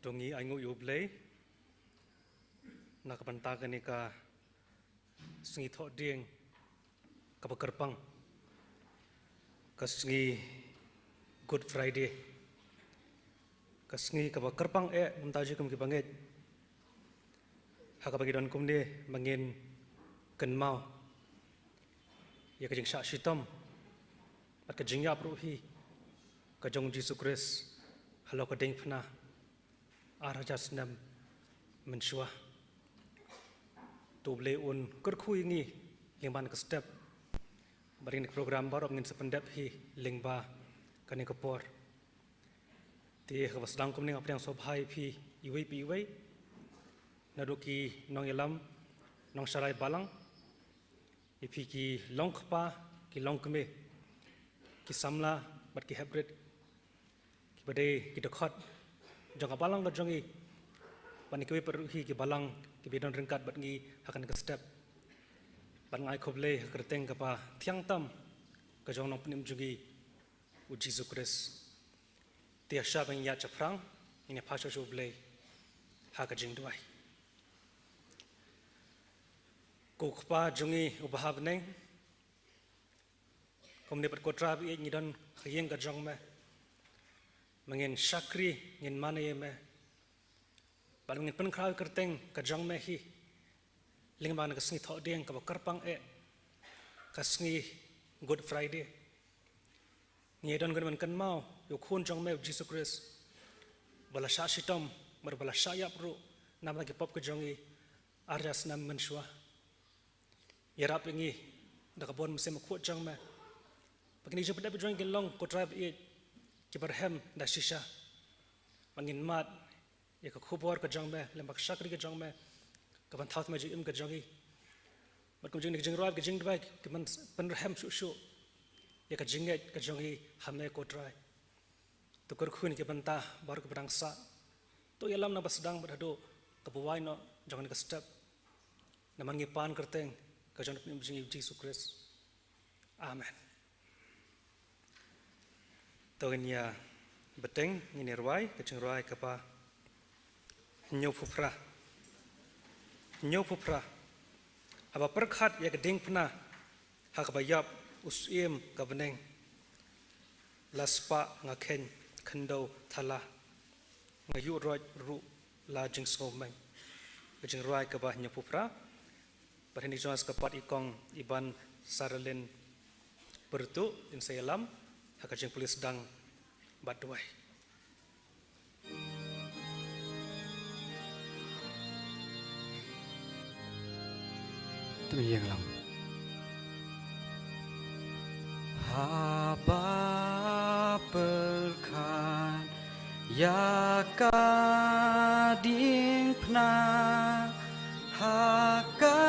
Dongi aingu yublei nakapanta ni ka sengi thok ding kapakerpang ka sengi Good Friday ka sengi kapakerpang muntaji kum kibanget hakapagi don kum ni mangin kenmau ya kajing syak shitam at kajing ya pruhi kajong Jesu Kris halau kading pna arajas nam mensyuah doble un kerkhui ni lingban ke step baring program baru ngin sependap hi lingba kani kapor ti khwas dang kum ning apyang sobhai phi iwei nadoki nong elam nong sarai balang ipi ki long khpa ki long kme ki samla bat ki hybrid ki bade ki dekhot jong balang ka jongi pani ki perhi ki balang ki bedon ringkat bat ngi akan ke step ban ngai khoble kerteng ka pa thiang tam ka jong nong pnim jugi u Jesu Kris ti asha bang ya chaprang ine phasha joble ha ka jing duai ko khpa jongi ubahab neng komne pat kotra bi ngi don khayeng ka jong me mangin syakri ngin mana ye me ban ngin pen khaw kerteng ka jong me hi lingban ka sngi thok ding ka karpang ka sngi Good Friday ngi don gan kan mau yo khun jong me Jesus Christ bala sha shitam mar bala sha ya pro nam lagi pop ka jongi arjas nam menshwa yarap ngi da ka bon mesem khu jong me bagni je pada jong gelong ko tribe Kibarhem da shisha mangin mat ya ka khubor ka jong me lembak shakri ka jong me ka ban thauth me jim ka jongi mat kum jing jing roab ka jing dwai ka man panrhem shu ya ka jinget ka jongi hamne ko try to kar khun ke banta bar ka brangsa to yalam na basdang badado ka buwai no jong ka step na mangi pan kerteng ka jong jing Jesus Christ amen Tawanya beteng ini ruai kecing ruai kapa nyopupra aba perkhat ya geding pna hak bayap usim ka beneng laspa ngaken khendo thala ngayu roj ru la jing somai kecing ruai kapa nyopupra barhani jonas kapat ikong iban saralin bertu insayalam hakajing polis dang badwai Tumiyang lang haba pelkan ya kading pna hakabayam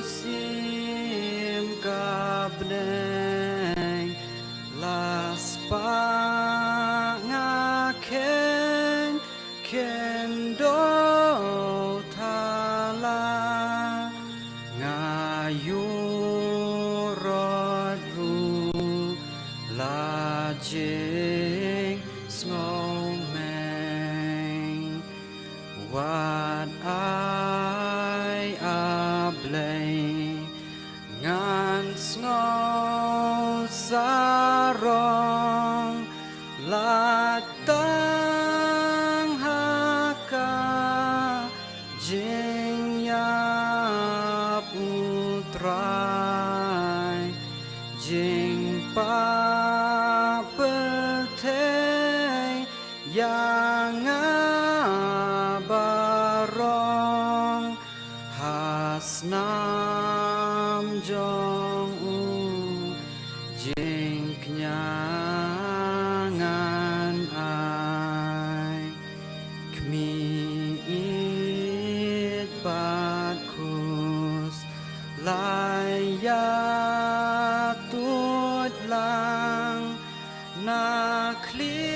usim kabneng laspa ngaken kendo thala ngayurodru lajing snowman what I ablay ngan snow sarong latang haka jing ya putrai jing pa petay yang abarong hasnam jong jing knyangan ai kmi it bakus layatut lang nakli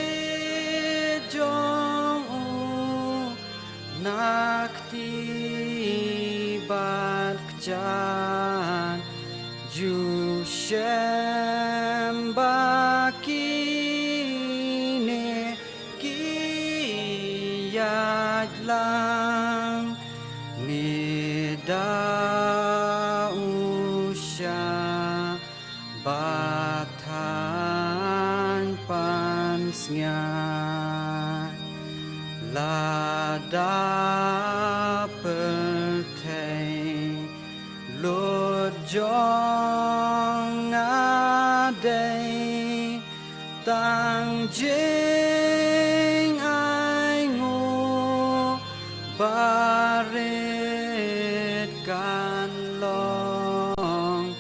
jong naktibat kjan ju shem baki Nida usya batan pansnya Lada pertei Lord jong adai Tang jing ai ngu barit kan long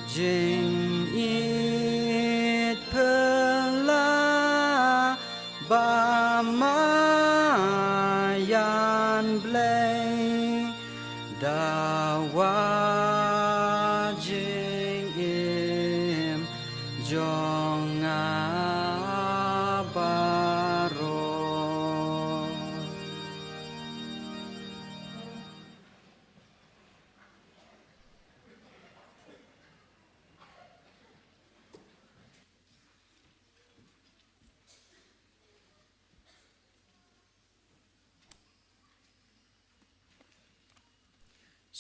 jing it pela ba mayan blay dawa jing im jong abaro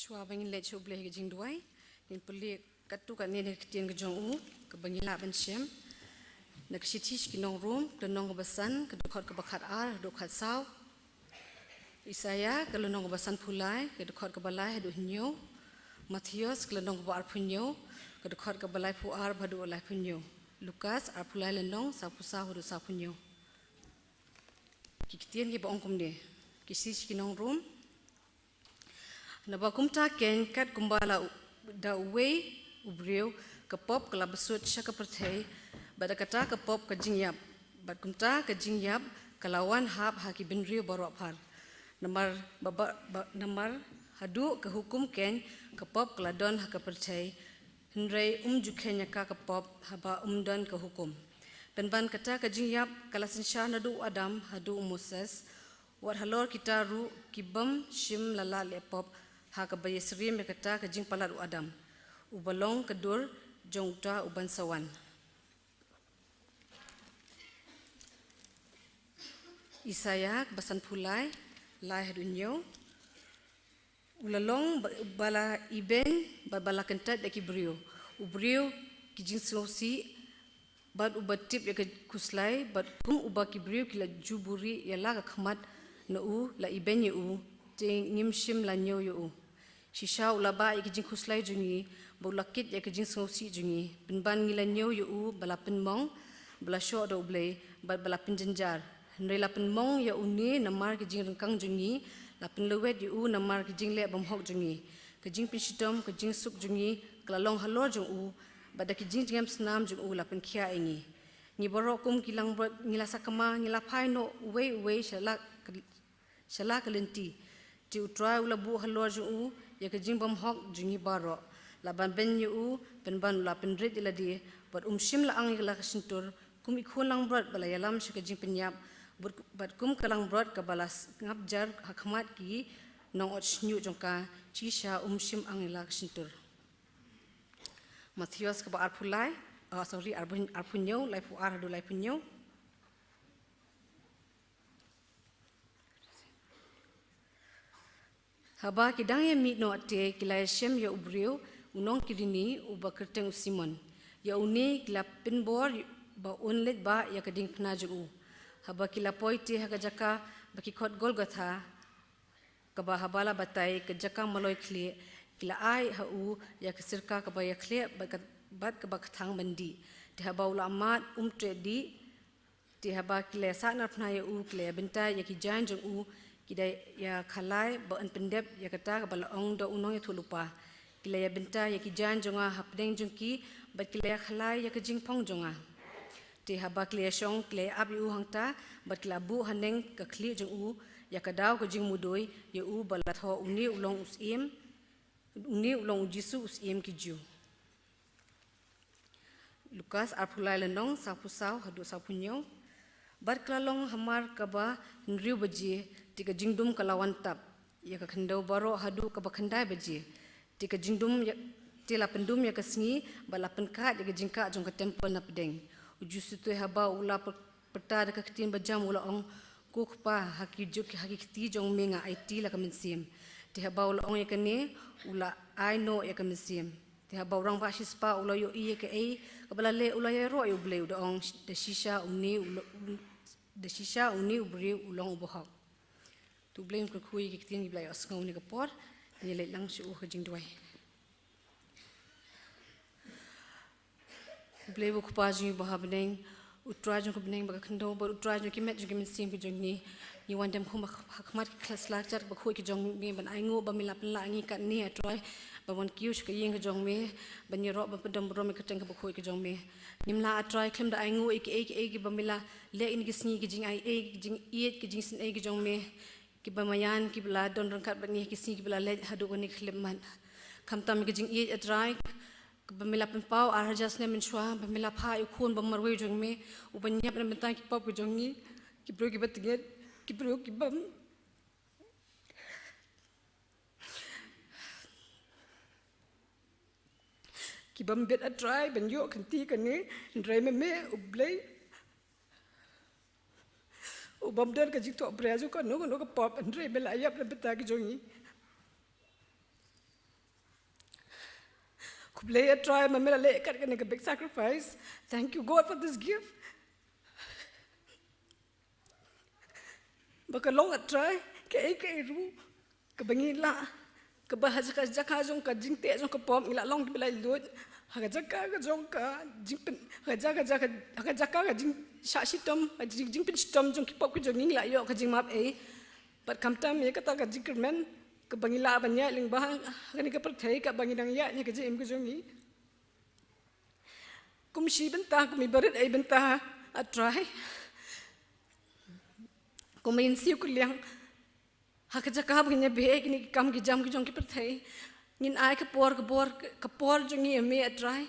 Shua bangin let chu bleh ke jing duai nin puli katu kan ni ketien ke jong u ke bangin la ban shem nak sitish ki nong room ke nong basan ke dokhat ke bakhat ar dokhat saw Isaya ke nong basan pulai ke dokhat ke balai hadu hinyo Matthias ke nong ba ar punyo ke dokhat ke balai pu ar badu alai punyo Lukas ar pulai lenong sa pusa hadu sa punyo ki ketien ke ba ongkom de ki sitish ki nong room Naba kumta ken kat kumbala da uwe ubriu kapop kala besut syaka perthai bada kata kapop ka jingyap bad kumta ka jingyap kalawan hab haki binriu baru par namar hadu ke hukum ken kapop kala don haka perthai henrei jukenya ka kapop haba don ke hukum penban kata ka jingyap kala sinsha nadu adam hadu Moses wat halor kita ru kibam shim lala lepop haka bayesri mekata ke jing palat adam ubalong kedur jongta uban sawan Isaya basan pulai lai hadunyo ulalong bala iben bala kentat daki brio ubrio ki jing sosi bad ubatip ya ke kuslai bad kum ubaki brio kila juburi yala ka khmat na u la iben yu ting nimshim la nyo yu Shisha ulaba ya kijing kuslai jungi, bulakit ya kijing sosi jungi, penban ngilanyo yu bala penmong, bala syok do ublay, bala penjenjar. Henry la penmong ya uni namar kijing rengkang jungi, la penlewet yu namar kijing lek bomhok jungi, kijing pinshitom kijing suk jungi, kelalong halor jung bada kijing jengam senam jung la penkia ingi. Ni borokum kilang brot ngila sakama ngila paino uwe shala kelenti. Ti utrai ulabu halor jung ya kejing bomhok jungi baro laban ben yu penban la penrit iladi bad shim la ang la kesentur kum ikun lang brot bala yalam shi kejing penyap bad kum kalang brot ka balas ngabjar hakmat ki nong ot nyu jongka chi sha shim ang la kesentur Matthias ka ba arpulai arpunyo lai pu ar do lai punyo Haba kidang ya mit no ate kila shem ya ubriu unong kirini uba kerteng usimon ya uni kila pinbor ba unlet ba ya kading penaju haba kila poite haga jaka baki khot golgotha kaba habala batai ke jaka maloi khle kila ai ha u ya kesirka kaba ya khle bat kaba thang mandi te haba ulamat tredi te haba kila sa na phna ya u kle benta ya ki jan jong u kidai ya khalai ba an pendep ya kata bala ong do unong ya thulupa kila ya benta ya ki jan jonga hapdeng jongki ba kila ya khalai ya kajing phong jonga ti haba kila shong kila ab yu hangta ba kila bu haneng ka khli jong u ya kadaw kajing mudoi ya u bala tho uni ulong usim uni ulong jisu usim ki ju Lukas arpulai lenong sapusau hadu sapunyo bar klalong hamar kaba nriu baji tika jingdum kalawan tap ya ka khandau baro hadu ka bakhandai baji tika jingdum ya tila pendum ya kasngi bala penka ya jingka jong ka temple na pedeng uju situ haba ula peta ka ketin bajam ula ong kukpa haki juk haki kti jong menga IT la kaminsim Tiha bau la ong ya kene ula ai no ya kemsim. Tiha bau rang basis pa ula yo iya ke ai kabala le ula ya ro yo ble uda ong de shisha uni ubri ulong ubohak. Tu blame ke kui ke tin blai asngau ni kapor ni le lang su ke jing dwai. Blai bu kupa jing bahabneng utra jong ke beneng ba khndo ba utra jong ki met jong min sim ke jong ni wan dam khum hakmat kelas lakcar ba khoi ke jong mi ban ai ngo ba milap la ngi kan ni atrai ba wan kius ke yeng ke jong me ban ni ro ba pedam bro me ke teng ba khoi ke jong me nim la atrai klem da ai ngo ek ba mila le in ke sni ke jing ai jing iet ke jing sin ai ke jong me ki ba mayan ki bla don rangkat ba ni ke sni ki bla le hadu ko ni klem man kam tam ke jing iet atrai ba mila pen pau ar jas ne min shwa ba mila pha yu khun ba marwe jong me u ban nyap ne mentang ki pop ke jong ni ki bro ki ba tiget ki bro ki bam ki bam bet atrai ban yo kan ti kan ni ndrai me u blai u bam der ka jik to preju ka no ka pop ndrai bela yap le beta ki jong ni Kublaya try mamela le kat kan a big sacrifice. Thank you God for this gift. Baka long at try ke ru ke bangila ke bahas ka jaka jong ka jing te jong ka pom ila long bila lut ha jaka ka jong ka jing pen ha jaka ka jing sha shitom jing pen shitom jong ki pop ka jong ila yo ka jing map but kam tam ye ka ta ka jing men ke bangila banyak ling bah kan ke perthai ka bangidang ya nya ke jem ke jongi kum shi bentah kum ibarat ai bentah atrai kum in siu kuliang ha ka jaka banya be ni kam ki jam ki jong ki perthai ngin ai ke por jongi me atrai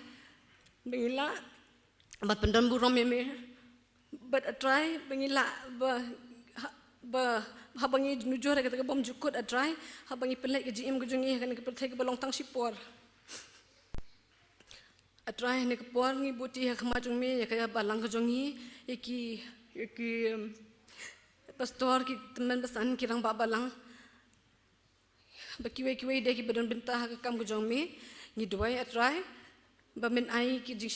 bangila bat pendam burom me but atrai bangila ba habangi nujur kata bom jukut atrai habangi pelek ke jim ke jongi kan ke perthai ke balong tang sipor atrai ne ke por ngi buti ha khama jong me ya kaya balang ke jongi iki pastor ki teman pesan kirang ba balang bakiwe kiwe de ki badon bentah ke kam ke jong me ni duai atrai ba men ai ki jing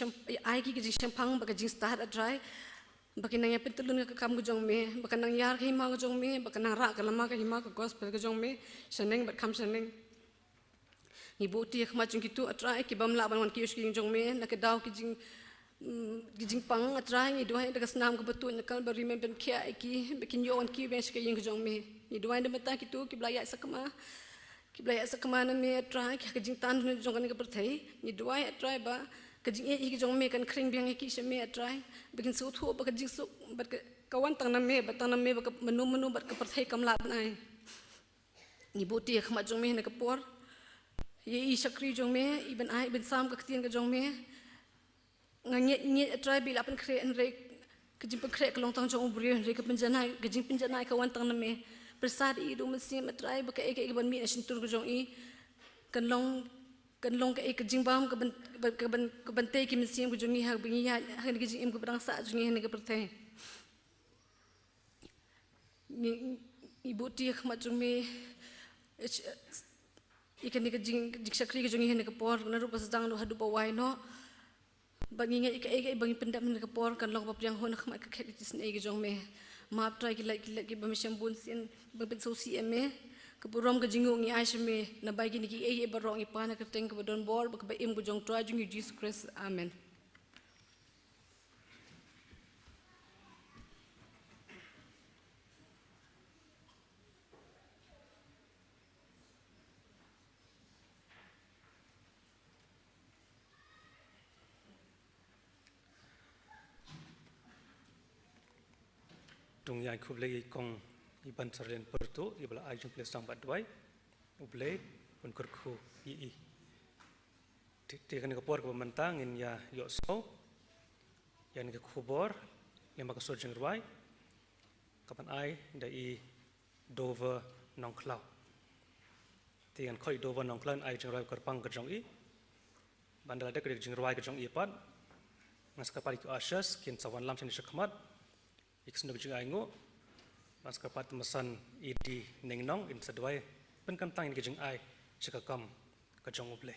shampang ba ke jing start atrai Baki nang yapit tulun ka kam gujong me, baka nang yar ka hima gujong me, baka nang ra ka lama ka hima ka gospel gujong me, shaneng bat kam shaneng. Ibu ti yak macung kitu atrai ki bam la ban wan ki uski jong me, nak daw ki jing pang atrai ni duai da snam ka betu nakal bari men ben kia ki bekin yo wan ki ben ska yeng gujong me. Ni duai da mata kitu ki blaya sakama na me atrai ki ka jing tan jong kan ka perthai, ni duai atrai ba kajing ki jong me kan kring biang ki sheme atrai bikin su thu ba kajing su bat kawan tang na me ba menu bat ka perthai kam la nai ni buti khama jong me na ka por ye I sakri jong me iben ai ben sam ka tien ka jong me nge atrai bi la pen kre en re kajing pe kre ka long tang jong ubri re ka penjanai kajing penjanai kawan tang na me persad I do mesim atrai ba ka ek ban mi na shin tur ka jong I kan long ka ek jing bam ka ban te ki mesim ku jongi ha bingi ya ha ni jing im ku brang sa jongi ha ni ka perthai ni ibu ti khma jong me ikan ni ka jing sakri ka jongi ha ni ka por na ru pas dang do hadu ba wai no bangi nge ek bangi pendam ni ka por kan long ba priang ho na khma ka khet jis nei ka jong me map try ki like ba mesam bun sin ba ben so si me Keburom ke jinggung ni asyame na bagi ni ki barong ipana ke teng ke don bor ba im ku jong try jing Jesus Christ amen Tung yang kublai kong iban sarlen pertu ibla ajung ples sang badwai ublai pun kurku I ti kan ke por ke mentang in ya yo so yan ke khubor lema ka sojeng rwai kapan ai da I Dover nongklau ti kan khoi Dover nongklan ai jeng rwai korpang ke jong I bandal da ke jeng rwai ke jong I pat ngas ka pari ku asyas kin sawan lam chen shakmat iksnuk jeng ai ngo mas kapat mesan idi nengnong in sedwai pen kam tang ni jing ai chika kam ka jong uble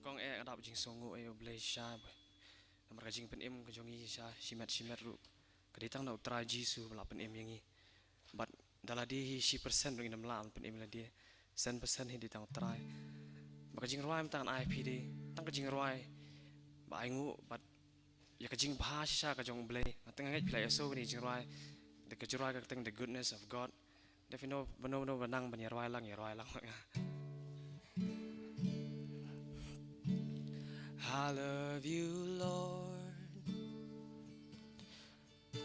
Kong adap jing songo ayo blay sha boy. Namar ka jing pen em ka jongi sha shimat ru. Kaditang na utra jisu bala pen em yangi. But daladi hi 10% ring nam lam pen em la dia. 10% hi ditang try. Baka jing ruai tang IP di. Tang ka jing ruai. Ba aingu but ya ka jing bha sha ka jong blay. Tang ngai play so ni jing ruai. The ka ruai ka tang the goodness of God. Defino bano banang ban ya ruai lang. I love you, Lord,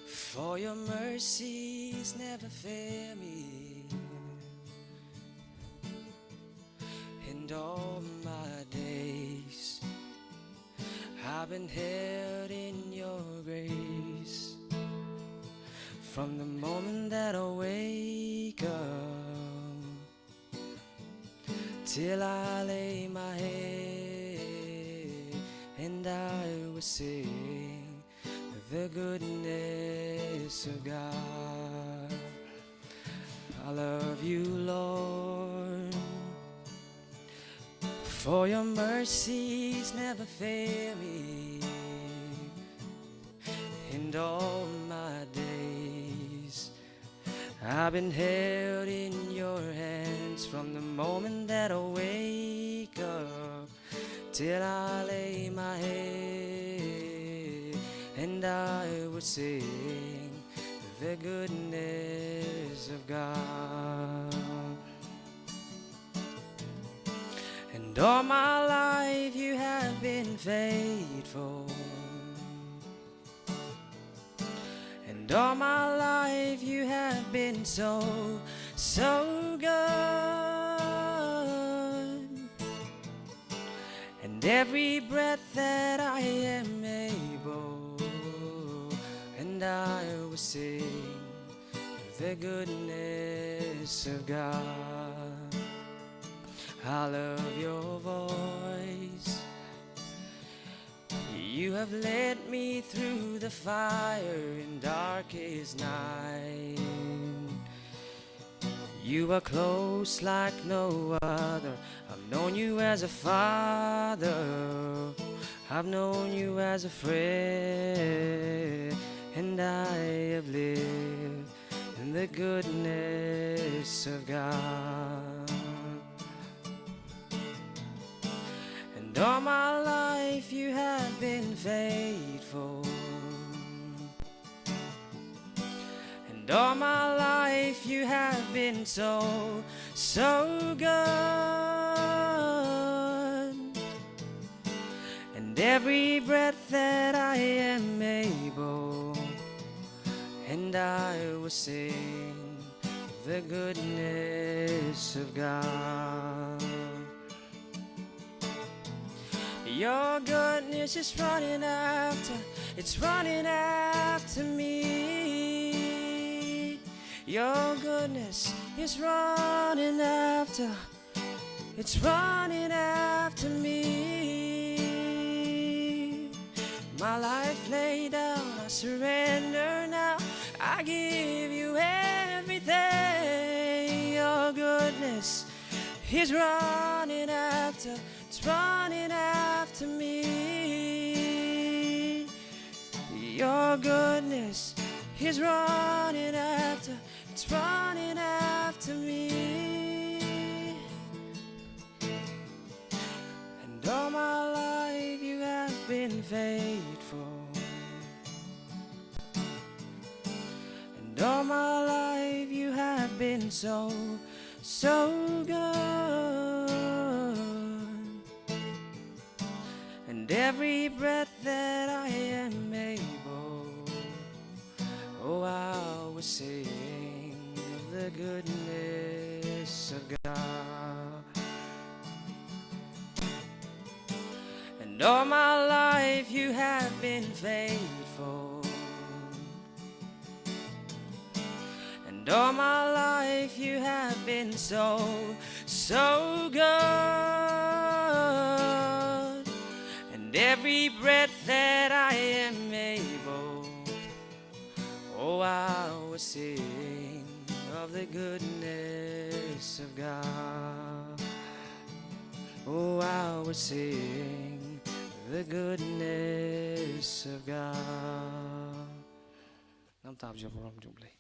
for your mercies never fail me. In all my days, I've been held in your grace. From the moment that I wake up till I lay my head, and I will sing the goodness of God. I love you, Lord, for your mercies never fail me. In all my days, I've been held in your hands from the moment that I wake up till I lay my head, and I would sing the goodness of God. And all my life you have been faithful, and all my life you have been so good. And every breath that I am able, and I will sing the goodness of God. I love your voice. You have led me through the fire in darkest night. You are close like no other. I've known you as a father, I've known you as a friend, and I have lived in the goodness of God. And all my life you have been faithful, and all my life you have been so good. And every breath that I am able, and I will sing the goodness of God. Your goodness is running after, it's running after me. Your goodness is running after, it's running after me. My life laid down, I surrender now, I give you everything. Your goodness is running after, it's running after me. Your goodness is running after, it's running after me. And all my life you have been faithful, and all my life you have been so, so good. And every breath that I am able, oh, I will sing of the goodness of God. And all my life you have been faithful, and all my life you have been so, so good. And every breath that I am able, oh, I will sing of the goodness of God. Oh, I will sing the goodness of God. Nam tab jo borom jum play.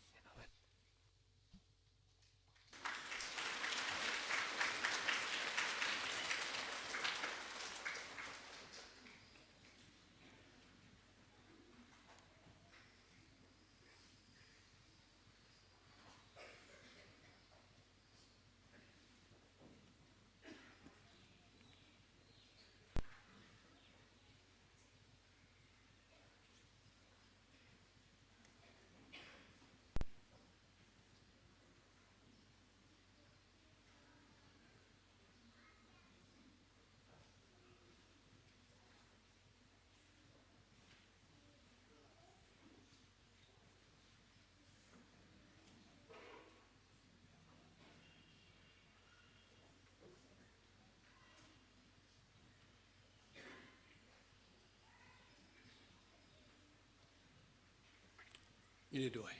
Ini doai.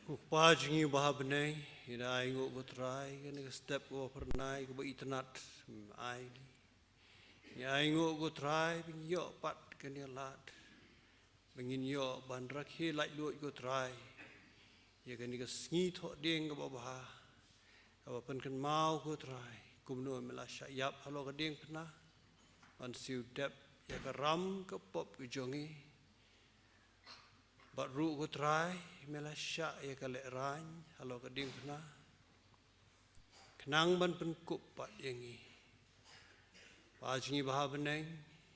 Ukpajingi bahabnei, ina ingo gotrai, kan step go pernai go itnat ai. Ya ingo gotrai, binyo pat kan lat. Bingin yo bandrak he like luot gotrai. Ya kan ni sngi tho ding go baha. Apa pen kan mau gotrai, kumno melasya yap halo ka ding pena. Ban siu dep ya ka ram ka pop ke jongi. Bat ru ko try melasya ya kale rany halo kading pena kenang ban penkup pat yangi pajingi bahabeneng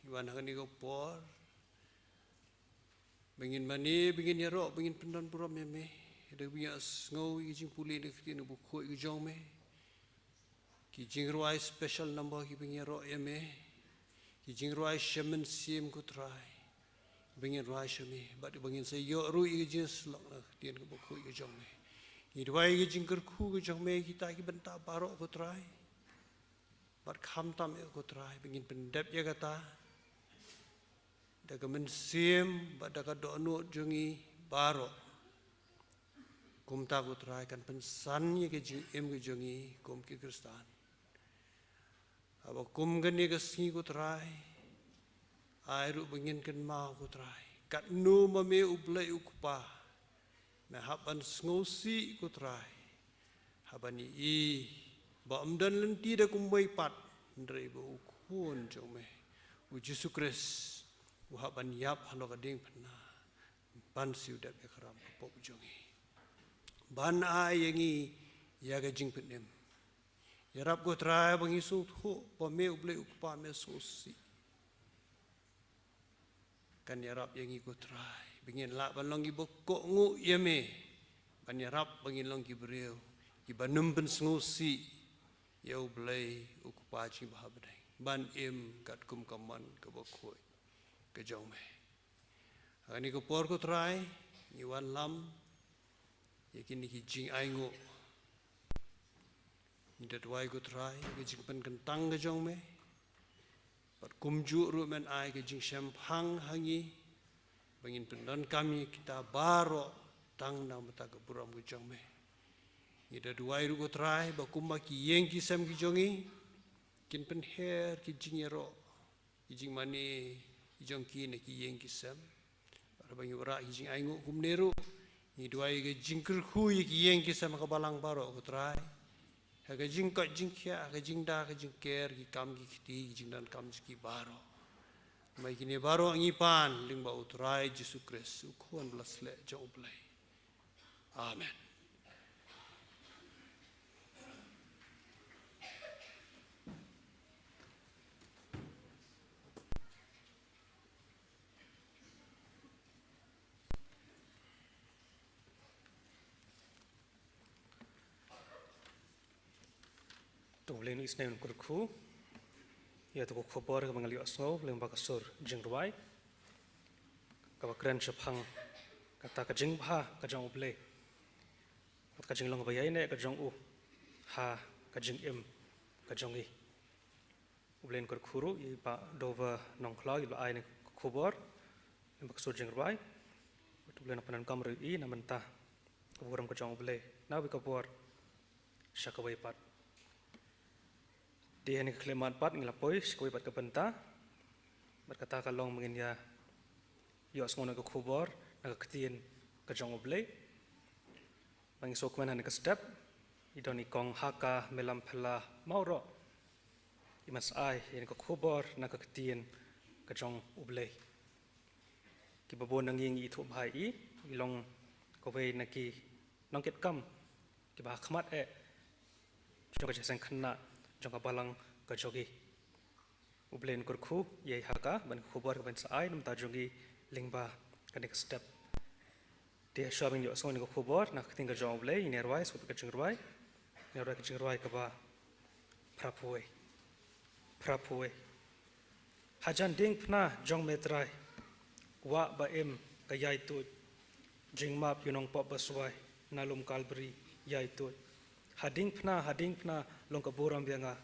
iwan hakani ko por bengin mani bengin yarok bengin pendan puram me ada bias ngau i jing puli ni kiti no buku i jong me ki jing ruai special number ki bengin yarok me ki jing ruai shaman sim ko try bengin ruashami, but bengin say yo ru ijins lok na tien ke buku ijong me. Idwai ijing kerku ijong me kita ki benta barok ko try. But kham tam e ko try bengin pendep ya kata. Daga mensim but daga do anu jongi barok. Kum ta ko try kan pensan ye ke jing em ke jongi kum ki Kristan. Aba kum gani ke singi ko try. Airu bengin kan mau ko try kat nu mame ublai ukpa me haban sngosi ko try habani I ba amdan lenti da kumbai pat ndrei bo ukun jome u Jesu Kris u haban yap halo kading pena ban siu da be kharam pop jongi ban a yangi ya ga jing penem yarap ko try bangi su tho ba me ublai ukpa me sosi kan yarap yang ikut try bingin lak balong ibu kok ngu yeme panyarap bangin long kibreu ibanum pen sengusi yau belai ukupaji bahabdai ban kat kum kaman ke bakoi ke jong me ani ko por ko trai ni wan lam yakin ki jing aingo ni dat wai ko trai ke jing pen kentang ke jong me pat kum ju ru men ai ke jing shampang hangi bangin pendan kami kita baro tang na mata ke buram ke jong me ni dat wai ru ko trai ba kum ba ki yeng ki sam ki jongi kin pen her ki jingero ki jing mani ki jong ki ne ki yeng ki sam para bangi ora ki jing aingo kum neru ni duai ke jing ker khu ki yeng ki sam ka balang baro ko trai ha ke jing ka jing kya ke jing da ke jing ker ki kam ki khiti ki jing dan kam ki baro mai ki ne baro ngi pan ling ba utrai Jesu Kristus khon blas le jong blai amen. Tulen isnen kurku ya tu khobor ke mangali asno leng bakasur jingruai ka bakran chaphang kata ka jingpha ka jong uble ka jinglong bayai ne ka jong u ha ka jing em ka jongi ublen kurkhuru i ba dova nongkla i ba ai ne khobor leng bakasur jingruai tulen panan kamru i namenta kaburam ka jong uble na bi kabor shakawai pat dia ni kelemat pat ngelapoi sekoi pat kepenta berkata kalong mungkin ya yo semua nak khubor nak ketien ke jong oblei bang sokman han ke step idoni kong haka melam phela mauro imas ai yen ke khubor nak ketien ke jong oblei ki babon nang ying i thu bhai i ilong ko ve naki nong ket kam ki ba khmat e jong ka jesen khna jong balang ka jogi ublen kurkhu yei haka ban khubor ka ban sai nam ta jogi lingba ka next step dia showing yo so ni khubor na khting ka jong ublei nerwai so ka chingruai ka ba prapoi hajan ding pna jong metrai wa ba em ka yai tu jingmap yunong pop baswai nalum kalbri yai tu hading pna long ka boram bianga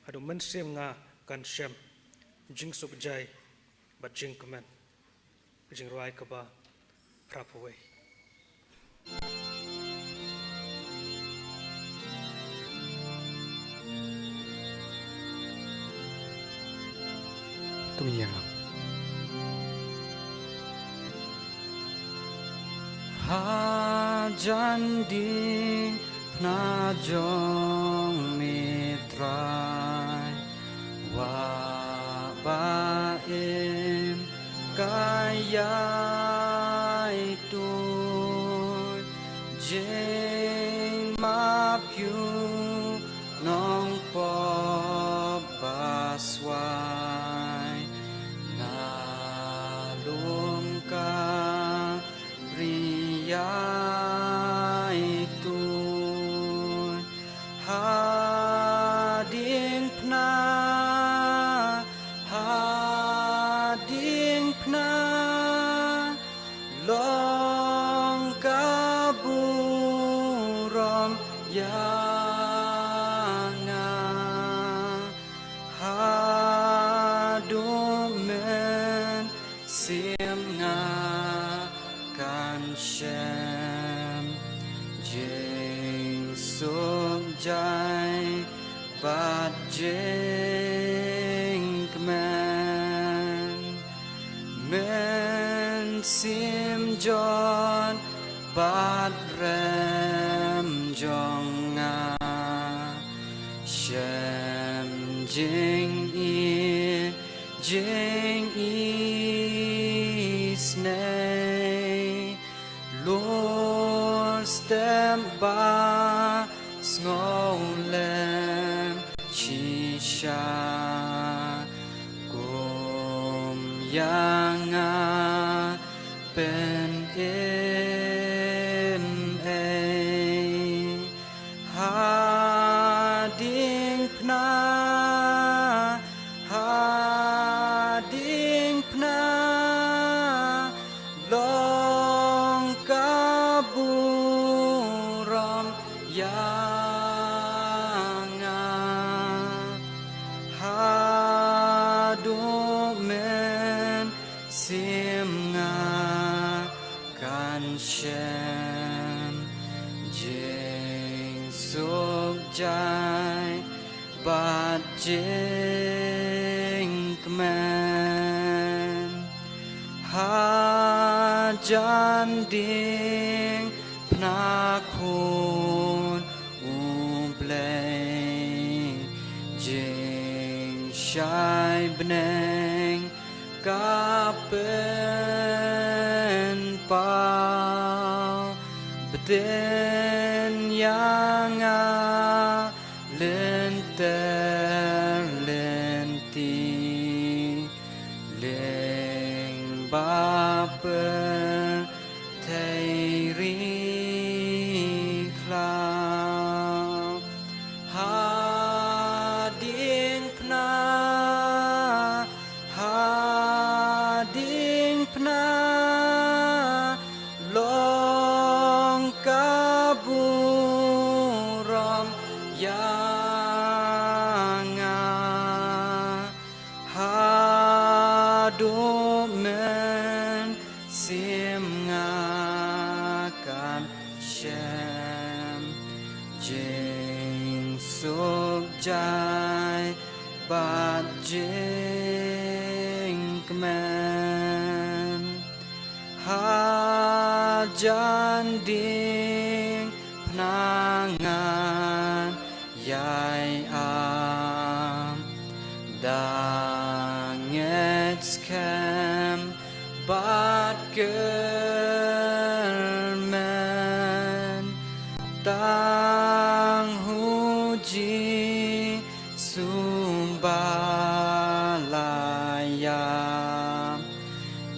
hadu mensem nga kan shem jing suk jai ba jing kamen jing roi ka ba prapoi tung yang lang hajan ding na jong mitrai wa ba em kaya itu jeng ma pyu nong po baswai na lum ka pria hading pna long kaburam yanga hadumen sim nga kan shem jing suk jai bat jing man men sim jon bat rem jonga shem jing isnei Lord stem ba ngolem shisha gom yanga pen em jai bat jing kemen hajan ding penakun ublay jing shai beneng kapen pau beten yang lenter lenti leng baper teiri klau hading pna long kaburam yang hadumen sim ngakan shem jing suk jai bat jing kemen hajan ding penangan yai am dangets kem bat germen tang huji sumbalaya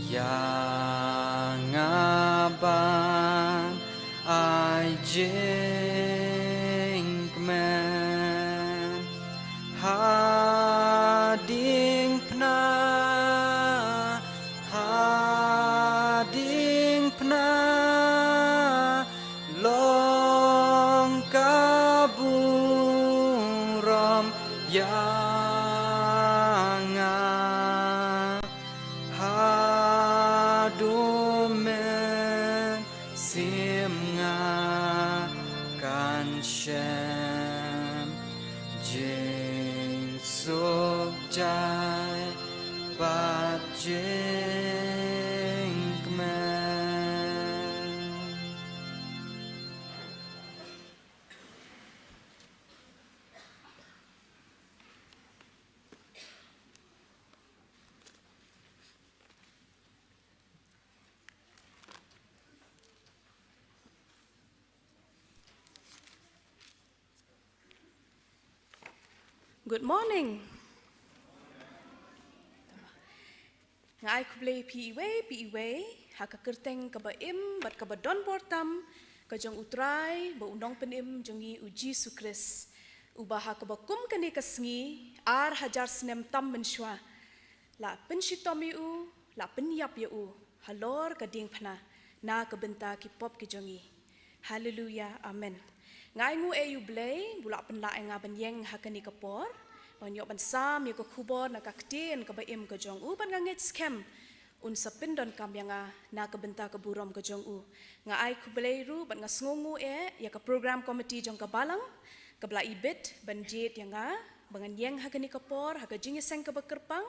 yang aban ai jing kemen hading pna long kaburam yang hadumen sim ngakan shem jing suk jai bat jing kemen. Good morning. Ngai kublay PEW, haka kerteng kaba im bat kaba don portam kajong utrai ba undong penim jongi uji sukris ubah haka ba kum kani kasngi ar hajar snem tam menshwa la penshitom yu la penyap yu halor kading phna na kabenta ki pop ki jongi. Hallelujah, amen. Ngai ngu yu blay bulak penla nga benyeng hakani kapor banyo ban sam yo kubor na kaktin ka baim ka jong u ban ngit scam un sapindon kam yanga na ka benta ka burom ka jong u nga ai kublay ru ban nga sngungu ya ka program committee jong ka balang ka bla ibit ban jet yanga bangan yeng hakani kapor haka jingi seng ka bakerpang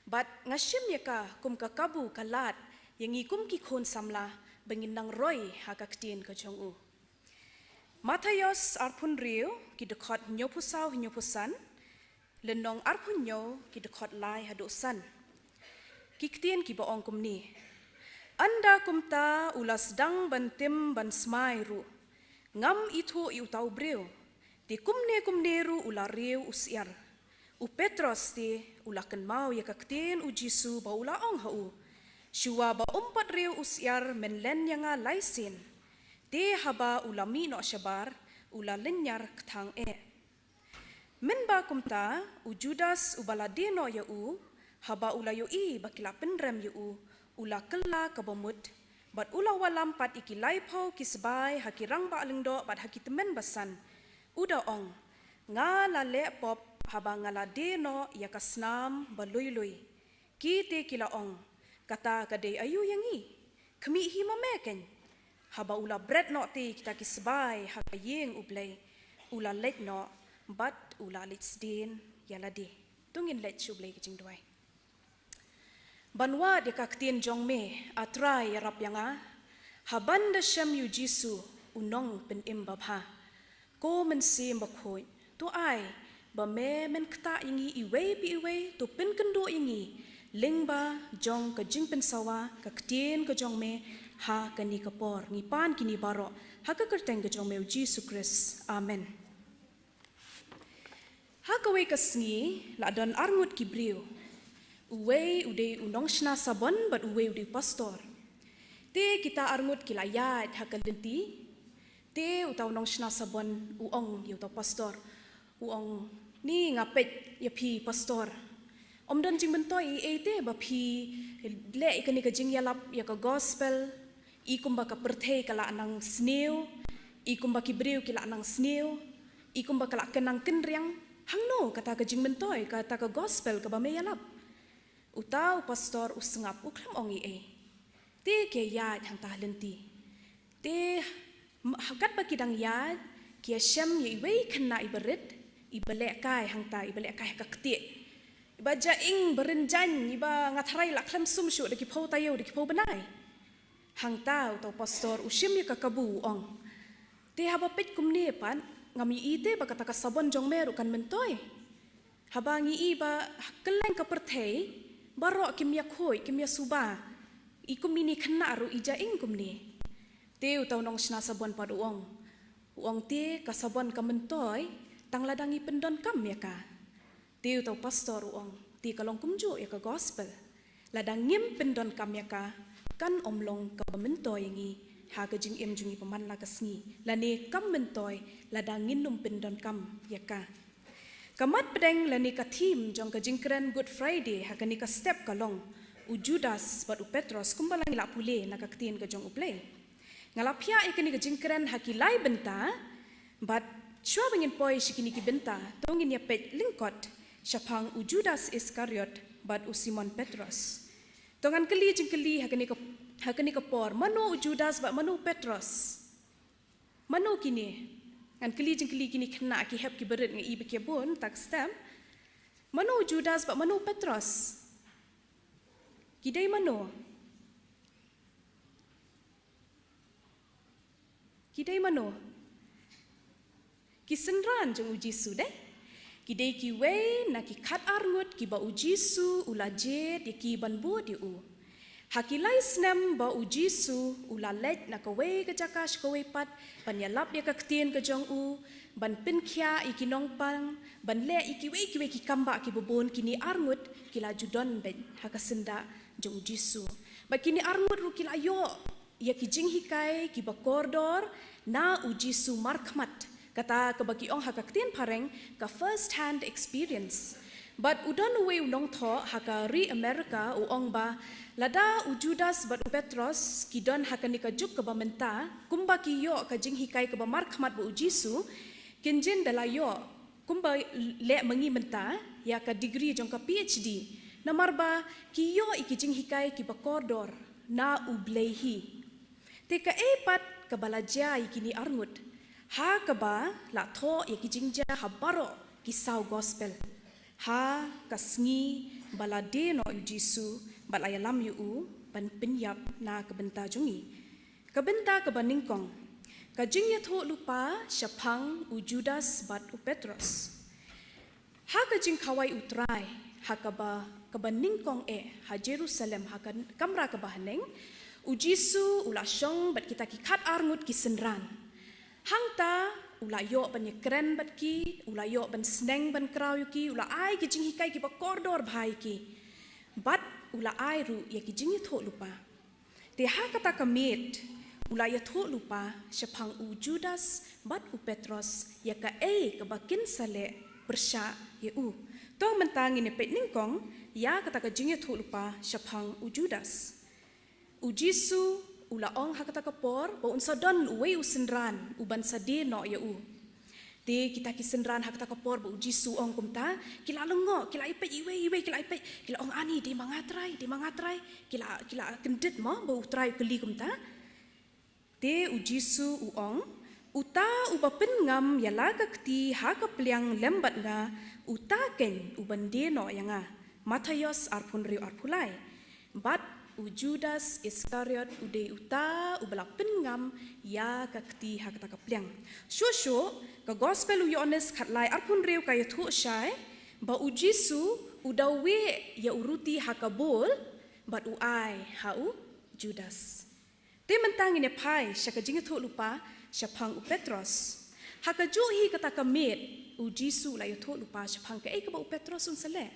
bat ngashim ya ka kum ka kabu kalat yangi kum ki khon samla bangin nang roy haka ktin ka jong u. Matayos arpun riu ki dekot nyopusau nyopusan lenong arpun nyo ki dekot lai hadosan kiktien ki baong kumni anda kumta ulas dang bantim ban smai ru ngam itu iu tau breu di kumne ru ula riu usiar u Petros ti ula ken mau ya kaktien u Jisu ba ula ong hau shua ba umpat riu usiar men len yanga laisin Te haba ulami no syabar ula lenyar ketang men ba kumta u Judas ubalade no ya haba ula yo bakila penrem yo ula kella kabomut bat ula walampat iki laipau kisbai hakirang ba alengdo bat hakitemen basan uda ong nga lale pop haba ngalade no ya kasnam balui kite kila ong kata kadai ayu yangi kami hi mameken haba ula bread no ti kita kisbai hakayeng ublay ula let no but ula let sdin yala de tungin let shublay kijing duai banwa de kaktien jong me atrai yarap yanga haban da sham yu jisu unong pen im babha ko men sim bakhoi to ai ba me men kta ingi iwe pi iwe to pen kendo ingi lingba jong ka jing pen sawa kaktien ka jong me ha kani kapor ngi pan kini baro ha ka kerteng ka jong me jisu kris amen ha ka we kasngi la don arngut kibriu uwe ude unong shna sabon bat uwe ude pastor te kita arngut kila yat ha kalenti te utaw nong shna sabon uong yu ta pastor uong ni ngapet ya pi pastor omdan jing bentoi te ba pi le ikani ka jing yalap ya ka gospel ikumba ka perthei kala anang sneu ikumba kibriu kila anang sneu ikumba kala kenang kenriang hangno kata ka jing bentoi kata ka gospel ka ba me yalap utaw pastor usngap uklam ongi te ke yat hang tahlenti te hakat ba kidang yat kia syam ye iwe kena ibarit ibelek kai hang ta ibelek kai kakti iba jaing berenjan iba ngatharai laklam sumshu deki pau tayo deki pau benai hang ta utaw pastor usyam ye kakabu ong te haba pet kumne pan ngami ite ba kata ka sabon jong meru kan mentoi haba ngi iba keleng ka perthei barok kimya khoi kimya suba ikumini kena ru ijaing kumne te utaw nong shna sabon pad uong te ka sabon ka mentoi tang ladangi pendon kam ya ka te utaw pastor uong te kalong kumjo ya ka gospel ladang ngim pendon kam ya ka kan omlong ka mentoi ngi ha ka jing em jungi paman la kasngi lane kam mentoi ladang nginum pendon kam ya ka kamat pedeng lane ka thim jong ka jingkren good friday ha ka ni ka step kalong u Judas bat u Petros kumbalang la pule na kaktin ka jong uplay ngalapya ikani ka jingkren hakilai benta bat shwa bangin poi shikini ki benta tongin ya pet lingkot syapang u Judas Iskariot bat u Simon Petros tongan keli jingkeli hakani ka por mano u Judas bat mano Petros mano kini an keli jingkeli kini kena ki hep ki berit ngi ibe ki bon tak stem mano u Judas bat mano Petros kidai mano kisenran jeng uji su deh kidai ki we na ki khat arngut ki ba uji su ulaje di ki ban bo di u hakilai snem ba uji su ulalet na ka we ka jakash ka we pat ban yalap dia ka ktien ka jong u ban pin khia ikinong pang ban le iki we ki kamba ki bobon kini arngut kila judon ben hakasenda jeng uji su ba kini arngut ru kila yo ya ki jing hikai ki ba kordor na uji su markmat kata kabaki ong hakaktin pareng ka first hand experience but udon we unong tho haka ri America uong ba lada u Judas bat u Petros kidon hakani ka juk ka bamenta kumba ki yo ka jing hikai ka ba markmat bu uji su kinjin dala yo kumba le mengi menta ya ka degree jong ka PhD namarba ki yo ikijing hikai ki ba kordor na ublehi te ka epat ka balaja ikini arngut ha kaba la tho ya kijingja habaro kisau gospel ha kasngi balade no ujisu balayalam yu ban pinyap na kabenta jungi kabenta kabaningkong kajingya tho lupa syapang u Judas bat u Petros ha kajing kawai utrai ha kaba kabaningkong ha Jerusalem ha kamra kabahaneng ujisu ulasyong bat kita kikat arngut kisenran hangta ulayo ban keren bat ki ulayo ban sneng ban kraw ki ula ai ki jing hikai ki ba kordor bhai ki bat ula ai ru ya ki jing tho lupa te ha kata kamit ula ya tho lupa syapang u Judas bat u Petros ya ka ka bakin sale bersya ya u to mentang ini pet ningkong ya kata ka jing tho lupa syapang u Judas u Jisu ula ong hakata kapor ba unsa don uwe usenran uban sade no ya u te kita kisenran hakata kapor ba uji su ong kumta kila lengo kila ipe iwe kila ipe kila ong ani de mangatrai kila kendit mo ba utrai keli kumta te uji su uong Uta uba pengam ya laga kti haka peliang lembat nga uta ken uban deno yanga Matius arpun riu arpulai. Bat Judas Iskariot ude uta ubala pengam ya ka kti haka taka peliang. Shosho ka gospel Yohanes khatlai arpun riu ka yathu syai ba Jisu udawe ya uruti haka bol bat uai hau Judas. Te mentangin ya pai syaka jingathu lupa syapang u Petros. Haka juhi kata kamet u Jisu la yathu lupa syapang ka ka ba u Petros un sale.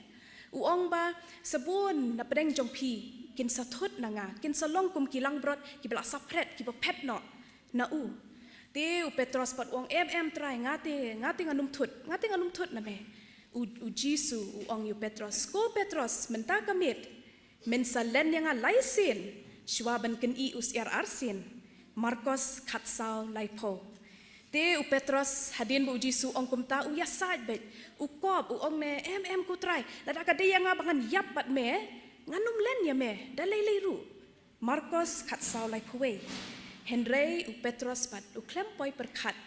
Uong ba sabun na pedeng jongpi kin sathut na nga kin salong kum kilang brot ki bala sapret ki ba pet no na u. Te u Petros pat uong try ngate nganum thut na me. U Jisu uong yu Petros ko Petros menta kamet men salen yang laisin shwaban ken I us arsin. Marcos katsau laipo. Te u Petros hadin bu Jisu ong kumta u yasad bet. U kop u ong me ku try. Lada ka dia nga bangan yap bat me nganum len ya me dalai leiru. Marcos katsau laipo we. Henry u Petros bat u klempoi perkat.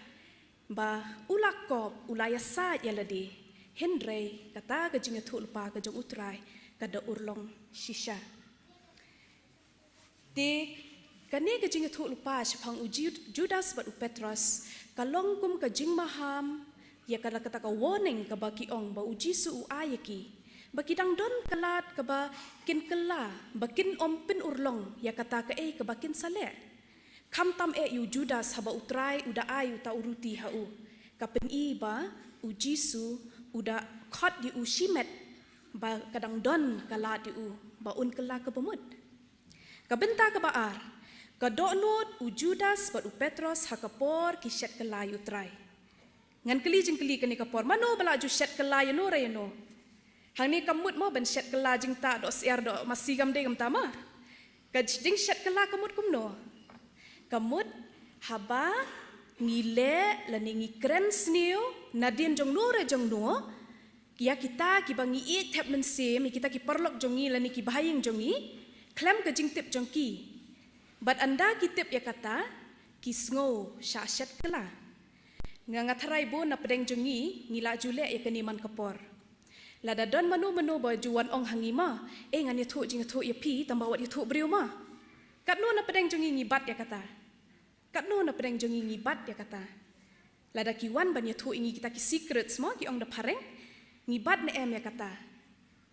Ba ulak kop ulayasad ya ladi. Henry kata ka jingathu lupa ka jong utrai kada urlong shisha. Te kani ka jing thu lupa syapang Judas bat u Petros kalong kum ka jing maham ya kala kata ka warning ka baki ong ba Jisu u ayaki baki dang don kalat ka ba kin kala bakin ompin urlong ya kata ka ka bakin sale kam tam yu Judas haba utrai uda ayu ta uruti hau ka pen I ba u Jisu uda khot di u shimet ba kadang don kala di u ba un kala ka pemut ka benta ka baar kadonot u Judas bat u Petros hakapor ki shet kelayu trai. Ngan keli jing keli kani kapor mano bala ju shet kelayu no re no. Hang ni kamut mo ban shet kela jing ta do siar do masigam de gam tama. Ka jing shet kela kamut kum no. Kamut haba ngile lani ngi kren sneo nadin jong no re jong no. Kia kita ki bangi I tap men sem kita ki perlok jongi lani ki bahaying jongi. Klem ka jing tip jongki. But anda kitip ya kata kisngo syashat kela. Ngangatharai bo na pedeng jongi ngila jule ya kaniman kapor. Lada don manu ba juan ong hangima ngan yathu jing yathu ya pi tambawat yathu briu ma. Katno na pedeng jongi ngibat ya kata. Katno na pedeng jongi ngibat ya kata. Lada kiwan ban yathu ingi kita ki secrets mo ki ong da pareng ngibat na ya kata.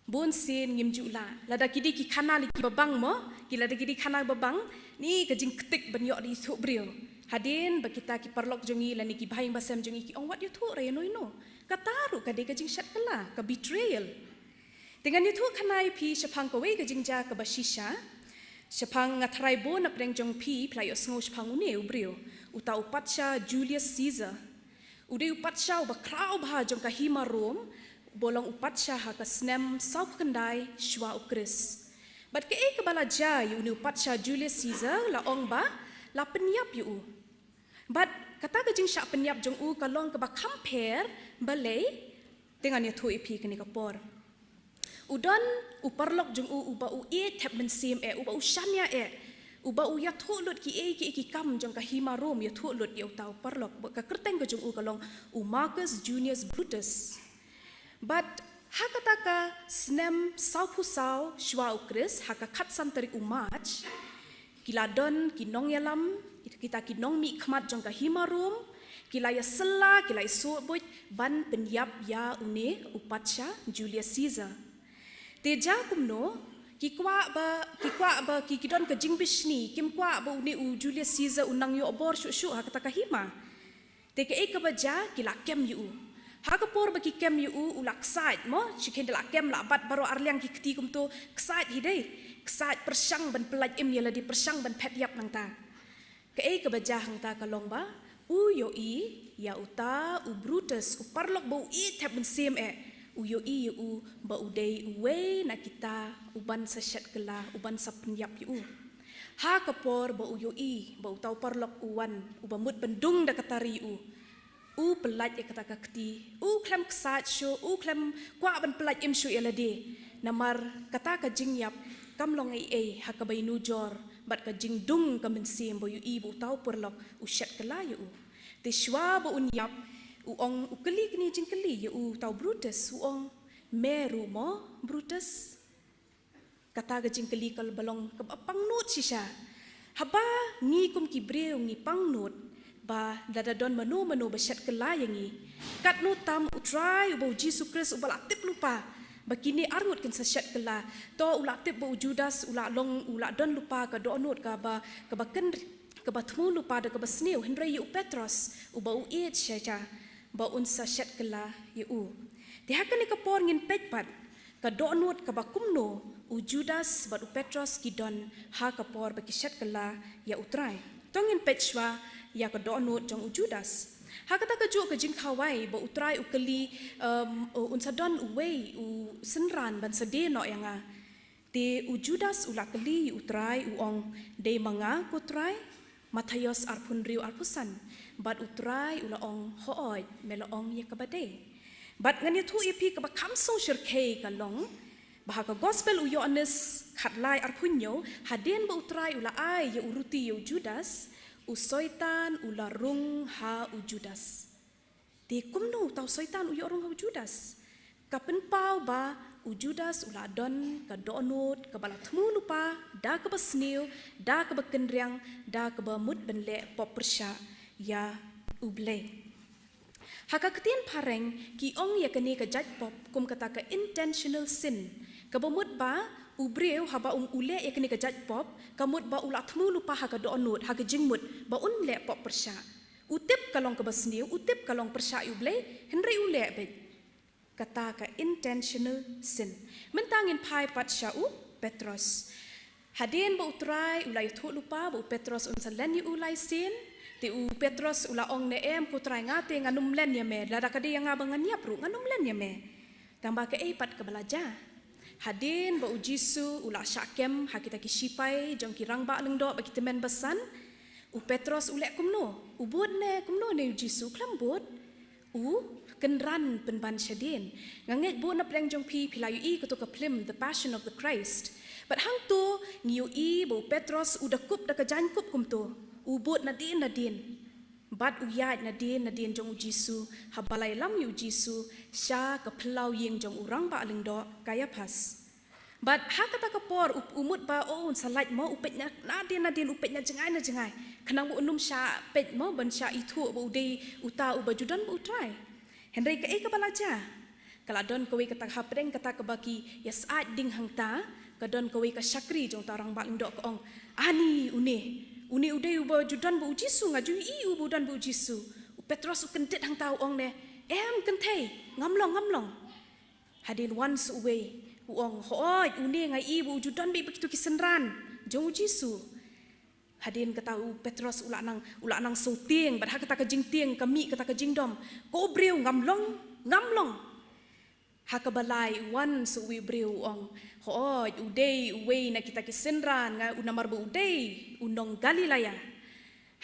Bon sin ngim jula lada kidi ki kanal ki babang mo ki lada kidi kanal babang ni ka jing ketik ban yok di thu brio hadin ba kita ki perlok jongi lani ki bahing basam jongi ki ong wat yu thu re no kataru ka de ka jing shat kala ka betrayal dengan yu thu kanai pi syapang ka we ka jing ja ka bashisha syapang ngathrai bo na preng jong pi play osngo syapang une brio uta upatsha Julius Caesar ude upatsha ba krau ba jong ka hima Rome bolong upatsha ha ka snem sau kendai shwa ukris. But ke bala jai uni upatsha Julius Caesar la ong ba la penyap yu. But kata ka jing syak penyap jong u kalong ka ba compare balay dengan ya thu ipi kini kapor. Udon uparlok jong u uba u tap men sim uba u shanya uba u ya thu lut ki ki kam jong ka hima Rome ya thu lut ya utau parlok ka kerteng ka jong u kalong u Marcus Junius Brutus. But hakataka snem sau pusau shwa ukris haka khatsan tarik umach kiladon kinong yalam kita kinong mi khmat jong ka himarum kilaya sela kilai sobut ban penyap ya une upatsha Julius Caesar teja kumno kikwa ba kikidon ka jingbishni kimkwa ba une u Julius Caesar unang yo obor shu hakataka hima teke ka baja kilakem yu Hakapor bagi kem yu ulak side mo chicken de la kem la bat baro arliang ki keti kum to kside hidai kside persang ban pelaj im yala di persang ban pet yap nang ta ke baja hang ta kalong ba u yo ya uta u Brutus u parlok bau tap ben sim u yo u ba u dei we na kita uban sa shat kela uban sa penyap yu Hakapor ba u yo ba u tau parlok uwan u ba mut bendung da katari u pelaj kata kakti u klem ksat shu u klem kwa ban pelaj im shu elade namar kata ka jingyap kamlong hakabai nu jor bat ka jingdung ka mensim bo yu ibu tau perlok u shat kelayu Te shwa ba unyap uong ukeli kini jingkeli u tau Brutus uong meru mo Brutus kata ga jingkeli kal balong ka pangnut sisha haba ngi kum kibreu ngi pangnut ba dadadon manu basyat kelayangi kat no tam utrai u Jesus Christ u balatip lupa bakini arngut kin sasyat kela to ulatip ba Judas ula long ula don lupa ka donut ka ba ken ka batmu lupa da ka basneu Henry u Petros u ba u it syaja ba un sasyat kela u ti hakani ka por ngin pejpat ka donut ka bakumno u Judas ba u Petros ki don ha ka por ba ki syat kela ya utrai tongin pejwa ya ka donut jong u Judas ha kata ka ju ka jing khawai ba utrai u keli un sadon u wei u senran ban sede no yanga te u Judas ula keli utrai u ong de manga ku trai Matayos arpun riu arpusan bat utrai ula ong hooi melo ong ye kabade bat ngani thu ipi ka bakam so shirke ka long bah ka gospel u Yohanes khatlai arpunyo haden ba utrai ula ai ye uruti ye Judas u soitan ula rung ha u Judas ti kumno tau soitan u yorung ha u Judas kapen pau ba u Judas ula don ka donut ka bala thmu lupa da ka basniu da ka bakendriang da ka ba mut benle popersha ya uble haka ketin pareng ki ong ya kene ka jaj pop kum kata ka intentional sin ka ba mut ba ubreu haba ule ya kene ka jaj pop ka mut ba ula thmu lupa ha ka donut ha ka jingmut ba un le popersha utip kalong ka basniu utip kalong persha uble henry ule be kata ka intentional sin mentangin pai pat syau Petros hadin ba utrai ulai thu lupa ba Petros un salen yu ulai sin ti u Petros ula ong ne em ku trai ngate nganum len ya me lada kadi yang abang nganiap ru nganum len ya me tambah ke pat ke belaja hadin ba u Jisu ula syakem ha kita ki sipai jong kirang ba leng do ba kita men besan u Petros ulek kumno u bud ne kumno ne Jisu klambut u kenran penban syadin nganget bu na pleng jong pi pilayu i kutu ka plim the passion of the Christ but hang tu ngiu i bu Petros udah kup da ka jankup kum tu ubut nadin bat uyat nadin jong Jisu habalai lam yu Jisu sya ka plau yeng jong urang ba aling do kaya pas but ha kata ka por umut ba on salait mo upet nadin upet na jengai kanang bu unum sya pet mo ban sya itu bu dei uta u bajudan bu utrai Henry ka ka balaja kaladon kowe kata hapreng kata ka baki ya saat ding hangta kadon kowe ka syakri jong tarang ba aling do ka ong ani Uni udai uba judan bu Jisu ngaju i ubu dan bu Jisu. Petros u kentit hang tau ong ne. Em kentei ngamlong. Hadin once away uong hooi uni ngai i bu judan bi begitu kisenran jong Jisu. Hadin kata u Petros ula nang soting bat ha kata ka jing tieng kami kata ka jing dom. Ko breu ngamlong. Ha ka balai once we breu ong hooi udei uwei na kita kisenran nga unamar bu udei unong Galilaya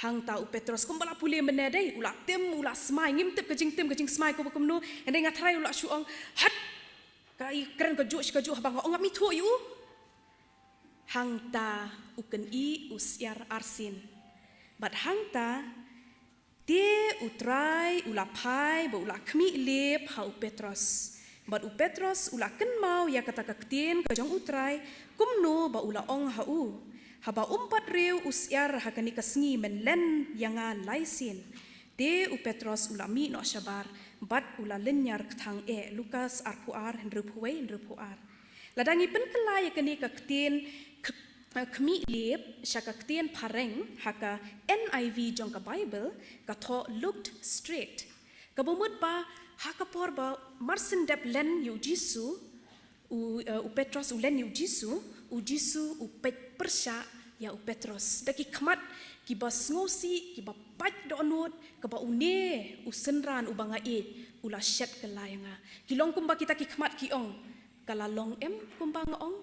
hang tau Petros kumbala puli menedai ula smai ngimtip ka jing smai ko bakumno endai ngatrai ula syuong hat kai keren ka ju habang ong mi thu yu hang ta uken i usyar arsin bat hang ta te utrai ula pai ba ula khmi lep ha Petros Bat u Petros ula ken mau ya kata kaktin ka jong utrai kumno ba ula ong hau haba umpat reu usyar hakani kasngi men len yanga laisin te u Petros ula mi no syabar bat ula lenyar ktang Lukas arpuar hendrupuai ladangi pen kelai kani kaktin kemi lep syakaktin pareng haka NIV jong ka Bible ka tho looked straight kabumut ba hakapor ba marsen dep len yu Jisu u Petros u len yu Jisu u pet persya ya u Petros daki khamat ki ba ngosi ki ba pat donut ka ba une u senran u banga it ula shet kelayanga ki long kumba kita ki khamat ki ong kala long em kumba nga ong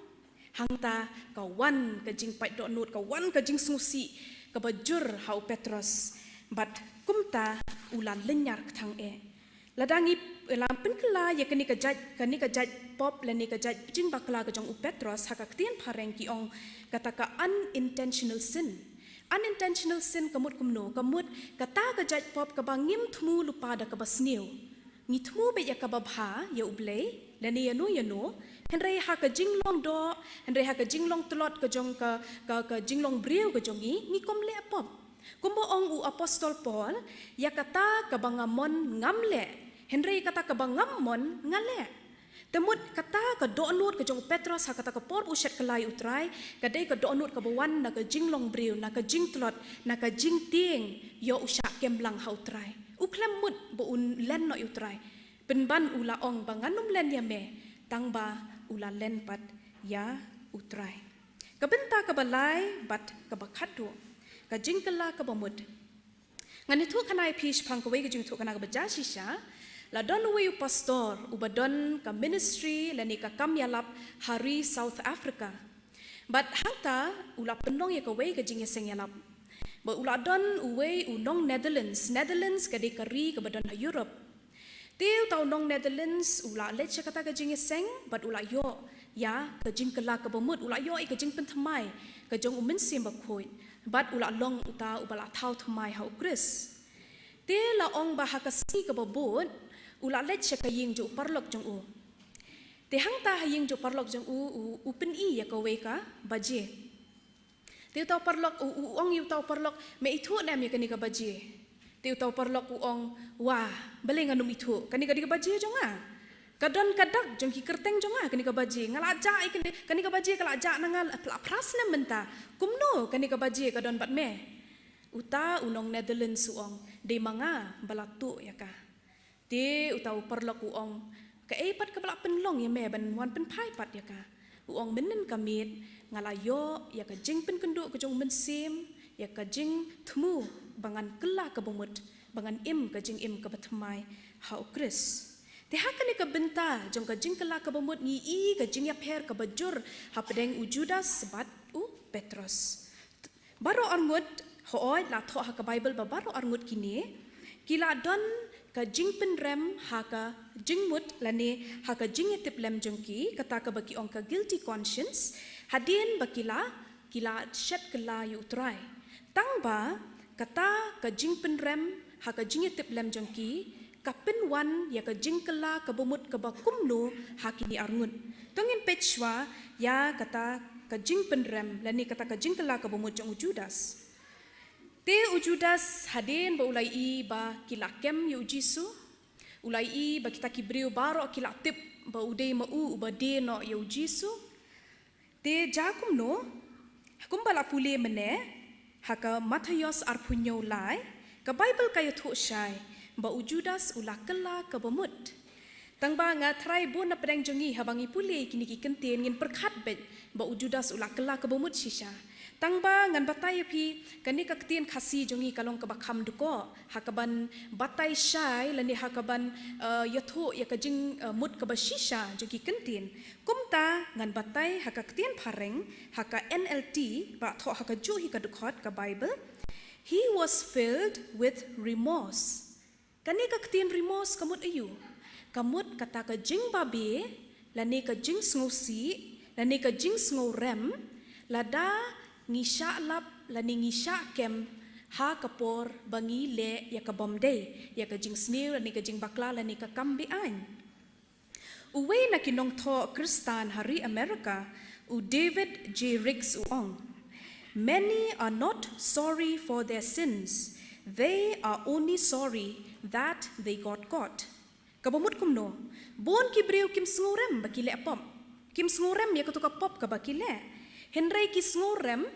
hangta ka wan ka jing pat donut ka wan ka jing ngosi ka ba jur ha u Petros bat kumta ula lenyar ktang ladangi lampen kela ya kani ka jaj pop lani ka jaj jing bakla ka jong u Petros hakaktian pareng ki ong kata ka unintentional sin unintentional sin kamut kumno kamut kata kajat pop kabangim thmu lupa da kabasniu ngi thmu be ya kababha ya ublei lani yanu henrei ha ka jinglong do henrei ha ka jinglong tlot ka jong ka jinglong briu ka jongi ngi komle pop kumbo ong u apostol Paul ya kata kabangamon ngamle henrei kata kabangamon ngale temut kata ka doonut ka jong Petros ha kata ka por uset kelai utrai ka dei ka doonut ka bawan na ka jinglong briu na ka jingtlot na ka jingting yo usha kemblang ha utrai uklem mut bo un len no utrai penban ula ong banganum len ya me tangba ula len pat ya utrai kabenta ka balai bat ka bakhatu ka jingkala ka bamut ngani thu kanai pish phang ka we ka jing thu kana ka bajashi sha la don we pastor ubadon ka ministry lani ka kamyalap hari South Africa but hanta ula penong ya ka we ka jing seng yalap ba ula don we unong Netherlands ka de kari ka badon ha Europe tiu tau nong Netherlands ula let cha kata ka jing seng but ula yo ya ka jing kala ka bamut ula yo i ka jing penthamai ka jong umin sim ba khoi but ula long uta ubala thau thamai ha Chris te la ong ba ha ka si ka babut ula let cha ka ying jo parlok jong u te hang ta ha ying jo parlok jong u pen i ya ka we ka baje te tau parlok u ong yu tau parlok me itu na me ka ni ka baje te tau parlok u ong wah bale nganum itu ka ni ka baje jong a kadon kadak jong ki kerteng jong a ka ni ka baje ngala ja i ka ni ka baje kala ja na ngal pras na menta kumno ka ni ka baje kadon bat me uta unong Netherlands u ong de manga balatu ya ka te utau parlok uong ka epat ka bala penlong ya me ban wan pen pai pat ya ka uong menen kamit ngalayo ya ka jing pen kendu ka jong mensim ya ka jing thmu bangan kela ka bomut bangan im ka jing im ka batmai ha Chris te hakani ka benta jong ka jing kela ka bomut ngi i ka jing ya pher ka bajur ha pedeng u Judas bat u Petros baro arngut hooi la tho ha ka Bible ba baro arngut kini kila don ka jing pen rem ha ka jing mut lani ha ka jing etip lem jongki kata ka baki ong ka guilty conscience hadin bakila kila shet kala yu try tangba kata ka jing pen rem ha ka jing etip lem jongki ka pen wan ya ka jing kala ka bomut ka bakumnu ha kini arngun tongin pechwa ya kata ka jing pen rem lani kata ka jing kala ka bomut jong Judas te ujudas hadin ba ulai i ba kilakem yu jisu ulai i ba kita kibriu baro kilatip ba udei mau ba de no yu jisu te jakum no hakum bala pule mene haka Matthias arpunyo lai ka Bible kayo thu shai ba ujudas ulakela ka bamut tangba nga try bo na pedang jongi habangi pule kini ki kenten ngin perkhat bet ba ujudas ulakela ka bamut shisha tangba ngan batai pi kani ka ktien khasi jongi kalong ka bakham duko hakaban batai shai lani hakaban yatho ya ka jing mut ka bashisha jogi kentin kumta ngan batai haka ktien phareng haka NLT ba tho haka ju hi ka dukhot ka Bible he was filled with remorse kani ka ktien remorse kamut ayu kamut kata ka jing babe lani ka jing sngosi lani ka jing sngorem lada ngisha lap lani ngisha kem ha kapor bangi le ya ka bomday ya ka jing snil lani ka jing bakla lani ka kambi an uwe na kinong tho Kristan hari America u David J. Riggs uong many are not sorry for their sins they are only sorry that they got caught kabamut kumno bon kibreu kim snurem bakile apom kim snurem ya kutuka pop ka bakile Henry ki snurem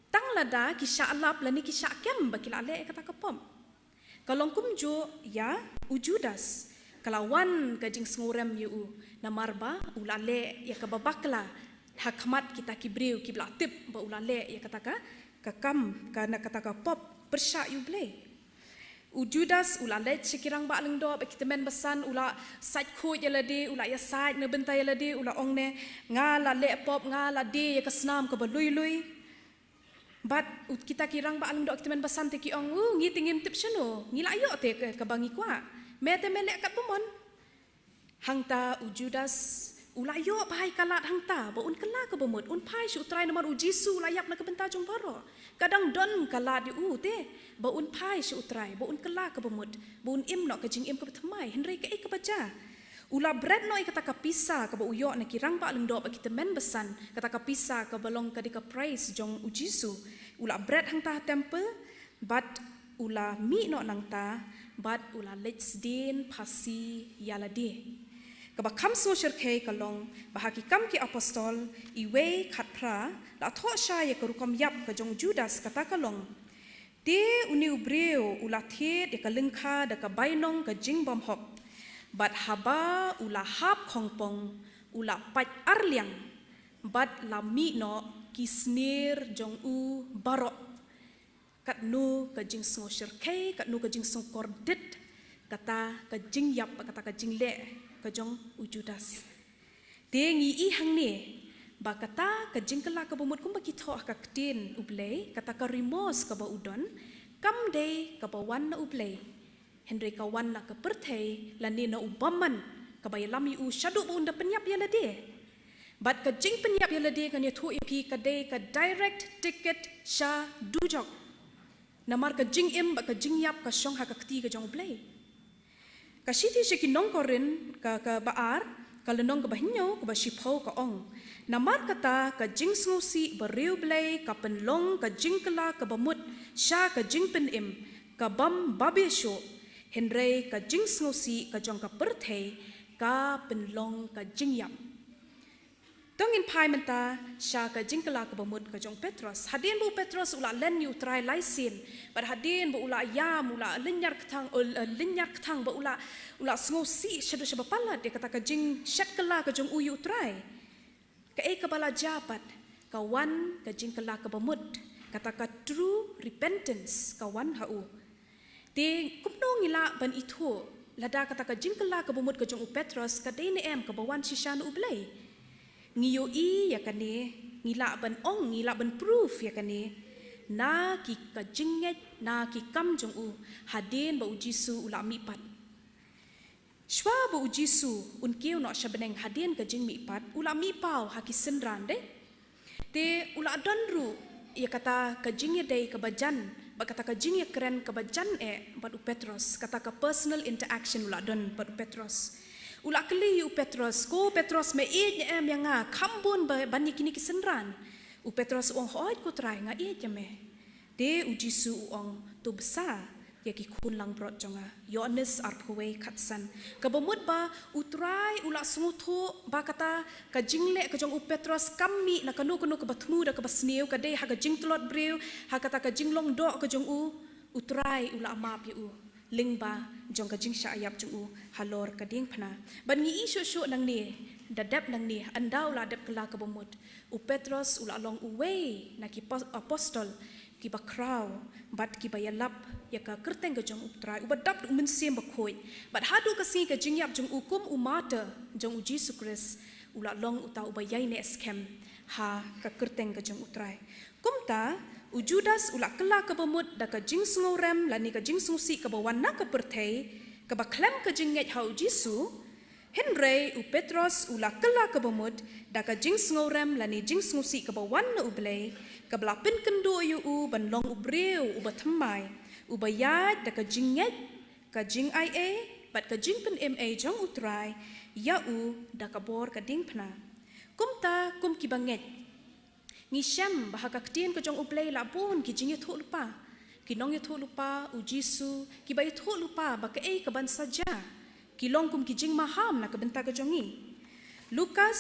tang lada ki sya'lap lani ki sya'kem bakila ale kata kapom kalong kumjo ya ujudas kalawan kajing snurem yu namarba ulale ya kababakla hakmat kita kibriu kiblatip ba ulale ya kata ka kakam kana kata ka pop persya yu ble ujudas ulale cikirang ba leng do ba kita men besan ula side ko ya lade ula ya side ne bentai ya lade ula ong ne ngala le pop ngala de ya kasnam ka balui-lui but kita kirang ba leng do kita men besan te ki ong ngi tingim tip seno ngilayo te ka bangi kwa mete melek kat bomon hangta ujudas Ula yo bahai kalat hang ta, ba un kala ka bamut, un pai shu utrai namar u Jisu layap na kabenta jong baro. Kadang don kalat yu te, ba un pai shu utrai, ba un kala ka bamut, ba un im no ka jing im ka bethamai, henry ka ka baca. Ula bread no kata ka pisa ka ba uyo na kirang ba leng do ba kita men besan, kata ka pisa ka balong ka di ka praise jong u Jisu. Ula bread hang ta temple, but ula mi no nang ta, but ula let's din pasi yalade. Kaba kam so shirkei kalong bahaki kam ki apostol iwe khatpra la tho sha ye karukom yap ka jong Judas kata kalong te uni ubreo ula the de ka lengkha de ka bainong ka jing bom hop bat haba ula hap khongpong ula pat arliang bat la mi no kisnir jong u barok kat nu ka jing so shirkei kat nu ka jing so kordit kata ka jing yap kata ka jing le kajong ujudas. Dengi i hang ni, ba kata kajing kala ka bumut kum bagi tho ka ktin ublay, kata ka rimos ka ba udon, kam day ka ba wan na ublay. Henry ka wan na ka pertay, lani na ubaman, ka ba yalami u syadu ba unda penyap yalade. Bat kajing penyap yalade kan ya thu ipi ka day ka direct ticket sya dujok. Namar kajing im ba kajing yap ka syong ha ka kti kajong ublay. Kasiti siya kinong korin ka baar, kalenong ka bahinyo, ka basipaw ka ong. Namar kata ka jing snusi bariw blay, ka penlong, ka jing kala, ka bamut, siya ka jing penim, ka bam babesyo, henry ka jing snusi, ka jong ka pertay, ka penlong, ka jing yap. Tongin pai menta sya ka jing kala ka bamut ka jong Petros. Hadin bu Petros ula len yu try laisin. But hadin bu ula yam ula linyar ketang ba ula sngosi syadu syaba palat dia kata ka jing syat kala ka jong uyu try. Ka ka bala jabat ka wan ka jing kala ka bamut. Kata ka true repentance ka wan hau. Te kupno ngila ban itu lada kata ka jing kala ka bamut ka jong u Petros ka dene em ka bawan sisyan ublay. Ngiyo i ya kani ngila ban ong ngila ban proof ya kani na ki ka jinget na ki kam jong u hadin ba u Jisu ula mi pat shwa ba u Jisu un kiu no shabeneng hadin ka jing mi pat ula mi pau ha ki senran de te ula donru ya kata ka jing ye dei ka bajan ba kata ka jing ye keren ka bajan ba u Petros kata ka personal interaction ula don ba u Petros. Ula keli u Petros, ko Petros me id em yang nga kambun bani kini kisenran. U Petros uang hoit ko try nga id me. De u Jisu uang tu besar ya ki kun lang brot jonga. Yohanes arpwe katsan. Kabamut ba u try ula sungutho ba kata ka jingle ka jong u Petros kami na kanu ka batmu da ka basniu ka de ha ka jing tlot brew ha kata ka jinglong do ka jong u try ula amap ya u. Lingba jong ka jing sya ayap jong u halor ka ding phna ban ngi isu nang ni dadap nang ni andau la dap kala ka bomut u Petros ula long uwe na ki apostol ki ba kraw bat ki ba yalap ya ka kerteng ka jong u trai u badap u mensem ba khoi bat hadu ka si ka jing yap jong u kum u mata jong u Jesus Christ ula long u ta u ba yai ne scam ha ka kerteng ka jong u trai kumta u Judas ula kala ka bamut da ka jing sngorem lani ka jing sungsi ka bawan na ka pertay ka ba klem ka jing nget hau Jisu henry u Petros ula kala ka bamut da ka jing sngorem lani jing sungsi ka bawan na ublay ka blapin kendo yu u banlong u breu u bathamai u bayad da ka jing nget ka jing ia bat ka jing pen ma jong utrai ya u da ka bor ka ding phna kumta kum ki banget ni syam bahaka ktien ko jong ublay la pun ki jing thu lupa ki nong thu lupa u Jisu ki bai thu lupa ba ka ka ban saja ki long kum ki jing maham na ka benta ka jongi Lukas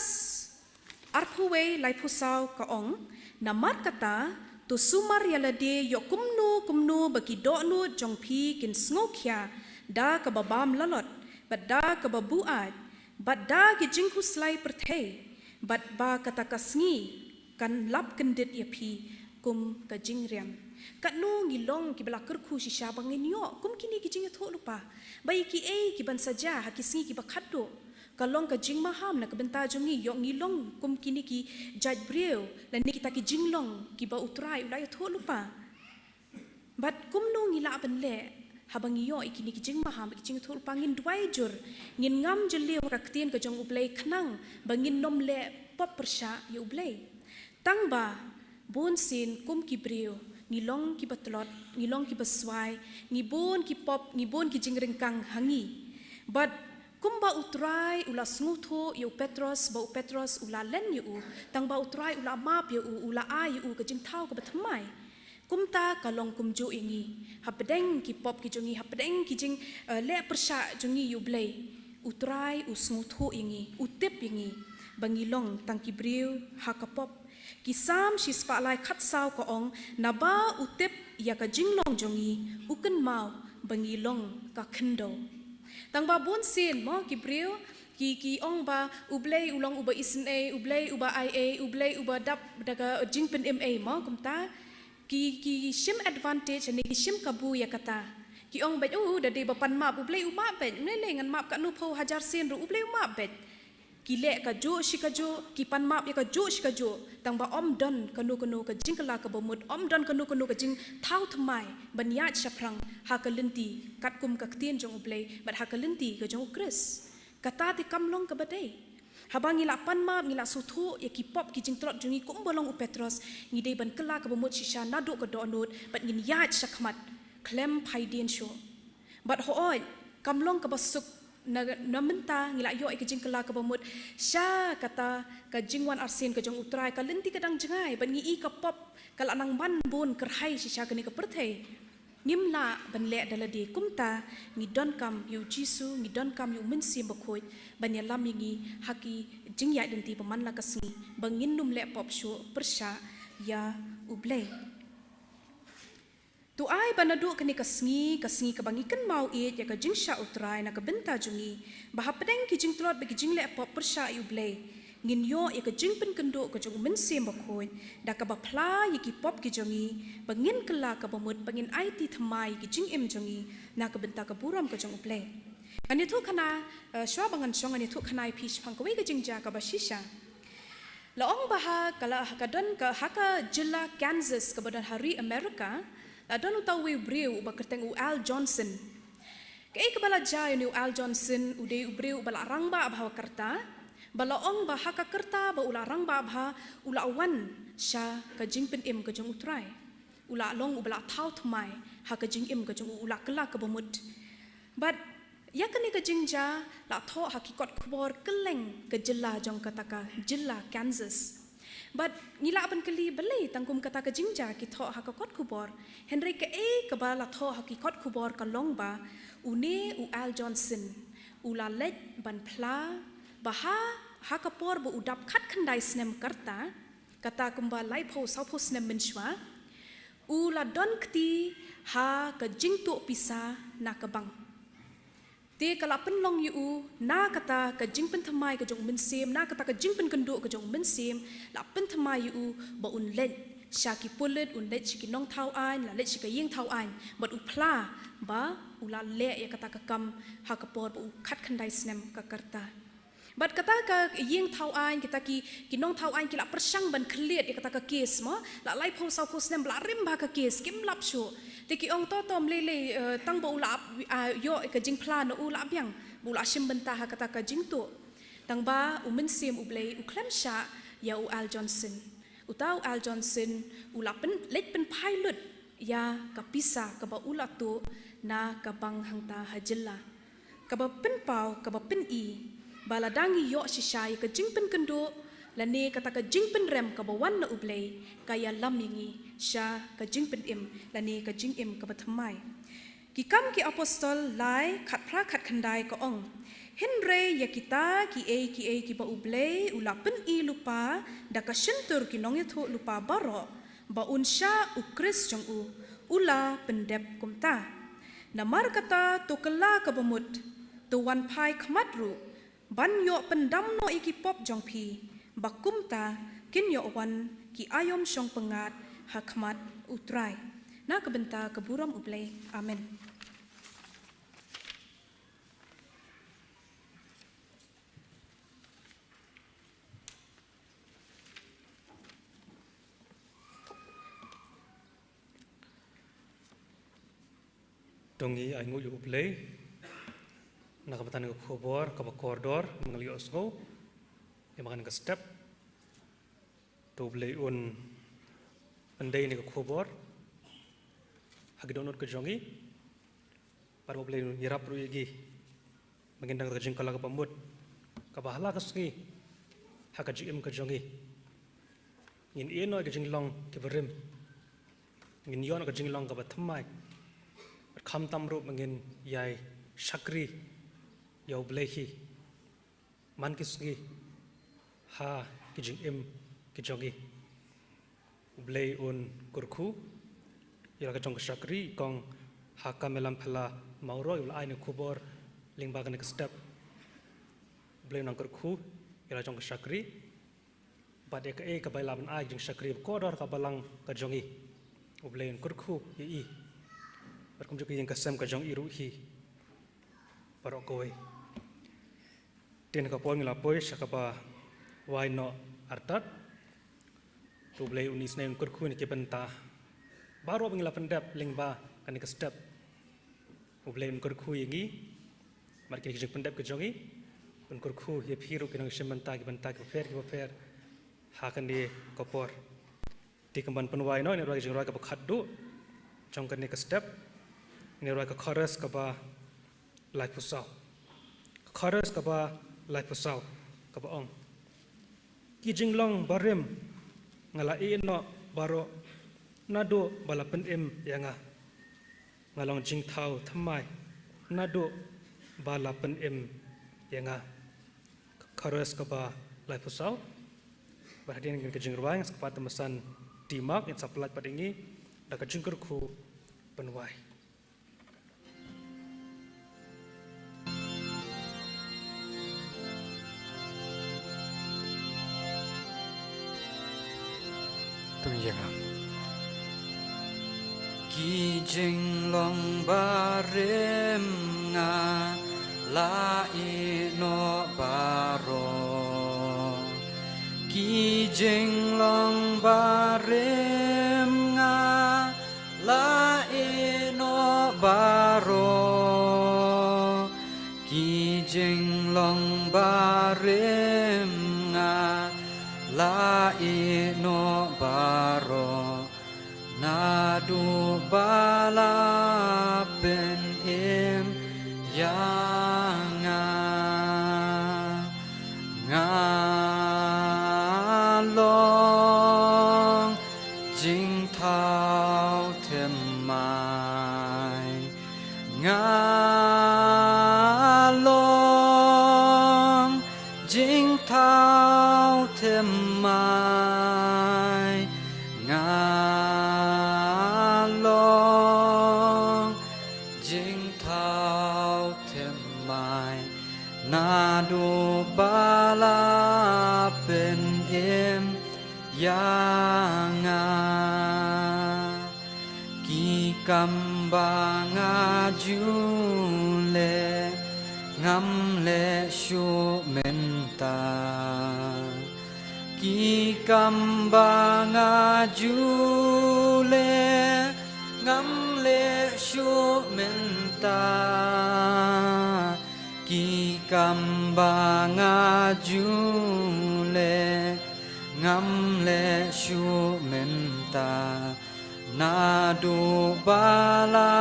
arphuwe lai phusau ka ong namar kata tu sumar yalade yo kumnu ba ki do nu jong phi kin sngokhya da ka babam lalot badda ka babuat badda ki jing huslai perthei bat ba kata kasngi kan lap kendit ya pi kum ka jingriam kat nu ngilong ki bela kerku si syabang nyo kum kini ki jing tho lupa bai ki ki ban saja ha ki singi ki bakhado kalong ka jing maham na ka benta jongi yo ngilong kum kini ki jaj breu lan ni kita ki jinglong ki ba utrai ulai tho lupa bat kum nu ngila ban le habang iyo ikini kijing maham kijing thul pangin duai jur ngin ngam jeli raktian ke jong ublei khnang bangin nom le pop persha ye ublei tangba bon sin kum ki brio ngilong ki batlot ngilong ki baswai ngibon ki pop ngibon ki jingringkang hangi but kumba utrai ula snutho yu Petros ba Petros ula len yu tangba utrai ula map yu ula ai yu ke jing thau ke batmai kumta kalong kumju ingi hapdeng ki pop ki jongi hapdeng ki jing le persha jongi yu blei utrai usngutho ingi utip ingi bangilong tangki briu hakapop kisam shispa lai khat saw ko ong naba utip ya ka jinglong jongi uken mau bangilong ka khendo tangba bon sin mo ki briu ki ong ba ublei ulong uba isne ublei uba ia ublei uba dap daga jingpen ma mo kumta ki shim advantage ni ki shim kabu ya kata ki ong bet dadi bapan map ublei uma bet ne lengan map ka nu pho hajar sin ru ublei uma bet ki le ka jo shikajo ki pan map ya ka jo shikajo tangba om don kanu ka jingkala ka bomut om don kanu ka jing thau thmai banyat shaprang hakalinti katkum ka tien jong ublei bat hakalinti ka jong kris kata ti kamlong ka badai habang ngila pan map ngila suthu ya ki pop ki jing trot jungi kum bolong u Petros ngidei ban kala ka bomut shisha nadu ka donut bat ngin yat shakmat klem phaidien sho bat hooi kamlong ka basuk na menta ngila yo ke jing kala ka bomut sha kata ka jingwan arsin ka jong utrai ka lenti kadang jengai ban ngi ka pop kala nang ban bon kerhai shisha ka ni ka perthei nimla ban le daladi kumta ngi don kam yu jisu ngi don kam yu mensim bakhoi ban ya lam ngi haki jingya denti paman la kasngi bangin num le pop shu persha ya ublei tu ai banadu kani kasngi ka bangi kan mau it ya ka jingsha utrai na ka benta jungi bahapdeng ki jingtrot be ki jingle pop persha yu blei ngin yo ya ka jingpen kendo ka jong mensim bakhoi da ka bapla ya ki pop ki jongi bangin kala ka bamut bangin it thamai ki jing im jongi na ka benta ka buram ka jong ublei ani thu khana shwa bangan shong ani thu khana pi phang ka we ka jingja ka bashisha laong baha kala hakadon ka haka jilla Kansas ka badan hari Amerika adon utaw we breu ba kerteng Al Johnson kay kabala jay ni Al Johnson uday breu bala rangba abha kerta balaong ba haka kerta ba ula rangba abha ula awan sha ka jingpen im ka jong utrai ula long ubala thau thmai haka jing im ka jong ula kala ka bomut but yakani ka jingja la tho hakikot khbor keleng ka jilla jong kataka jilla Kansas but ngila ban kali balai tangkum kata ka jingja ki tho hakakot khubor Henry ka ka bala tho hakikot khubor ka longba une u Al Johnson ula let ban pla baha hakapor bu udap khat khandai snem karta kata kumba lai pho sau pho snem menshwa ula don kti ha ka jingtu pisa na ka bang te kala penlong yu na kata ka jingpen thamai ka jong mensim na kata ka jingpen kendo ka jong mensim la pen thamai yu ba un let shaki pulet un let shiki nong thau an la let shika yeng thau an but u pla ba ula le ya kata ka kam ha ka por bu khat khandai snem ka karta but kata ka yeng thau an kita ki nong thau an ki la persang ban khliet ya kata ka case ma la lai pho sau pho snem bla rim ba ka case kim lap shu teki ong to tom lele tang ba ula yo ka jing plan ula byang bula sim benta ha kata ka jing to tang ba mensim ublei u klem sha ya u Al Johnson utau Al Johnson ula pen let pen pilot ya ka pisa ka ba ula to na ka bang hangta hajilla ka ba pen pau ka ba pen i baladangi yo shisha ka jing pen kendo lane kata ka jing pen rem ka ba wan na ublei kaya lamingi sha ka jing pen im lane ka jing im ka bathamai ki kam ki apostol lai khat phra khat khandai ka ong henre ya kita ki ba ublei ula pen i lupa da ka shentur ki nong yatho lupa baro ba unsha u kris jong u ula pendep kumta namar kata to kala ka bamut to wan pai khmatru ban yo pendam no iki pop jong pi bakumta kin yo wan ki ayom shong pengat hakmat utrai na kebenta keburam ublei amen dongi ay ngu yu play nakabatan ko khobor ka koridor mengali osgo makan ke step to play un andai ni ko khobor hagidonot ke jongi par play yirap ru yegi mengendang ke jingkala ka pamut ka bahala ka ski hakaji im ke jongi ngin eno ke jinglong ke berim ngin yon ke jinglong ka batmai kham tamru mengin yai shakri yau blehi man kisgi ha kijing im kijogi blei un kurku ila kajong shakri kong ha kamelam phala mauro ila aine kubor lingba kan step blei nang kurku ila jong shakri bad ek ka bailam ai jing shakri kodor ka balang kajongi blei un kurku yi berkum juga yang kasam kajong iru hi parok kowe tin ka pol ngila poi sakapa wai no artat tu blei unis nen kurku ni ke benta baru ngila pendap lingba kan ke step blei kurku yangi mar ke jing pendap ke jongi un kurku ye phiru ke nang sementa ke fer ha kan di kopor di kemban penwai no ni roi jing roi ka khaddu jong kan ke step ni roi ka chorus ka ba lai pusau chorus ka ba lai pusau ka ba ong ki jinglong barim ngala no baro nado bala pen em yanga ngalong jing thau thamai nado bala pen em yanga chorus ka ba lai pusau bahadian ke jing ruang sepat mesan dimak in saplat padingi da ka jingkur khu penwai Ki jing long barim nga la no baro Ki jing long barim nga la no baro Ki jing long barim nga la no baro nadu bala pen im yanga ngalong jing thao thêm mai ngalong jing thao thêm mai ngalong jing thao thêm mai nadu bala pen em yanga ki kambanga jule ngam le shu menta ki kambanga jule ngam le shu menta ki kambanga jule ngam le shu menta nadu bala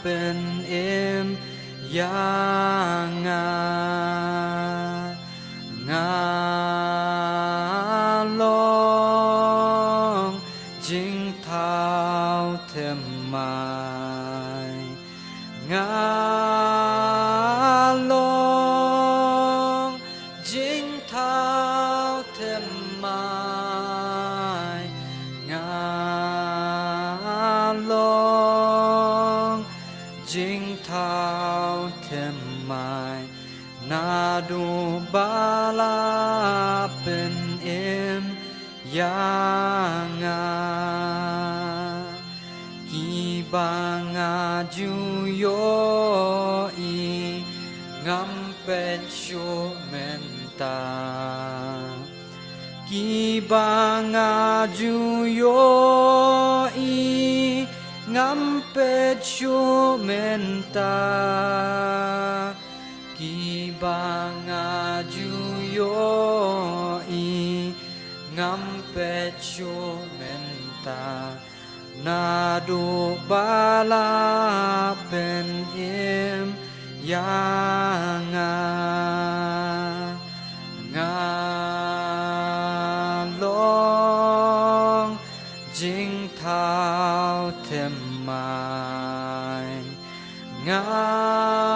pen em yanga ngalong jing thao thêm mai ngalong jing thao thêm mai ngalong jing thao thêm mai nadu bala pen em yanga ki banga ju yo i ngam pen shu menta ki banga ju yo i ngam pecho menta ki banga juyo i ngam pecho menta nado bala pen im yanga ngalong jing thao thêm mai ngalong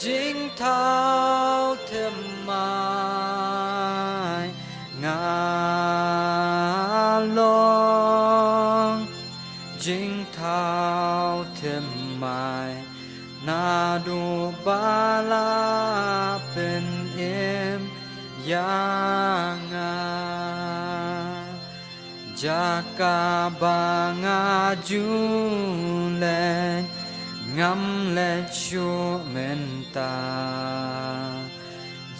jing thao thêm mai ngalong jing thao thêm mai na du bala pen em yanga jaka banga julen ngam le chu menta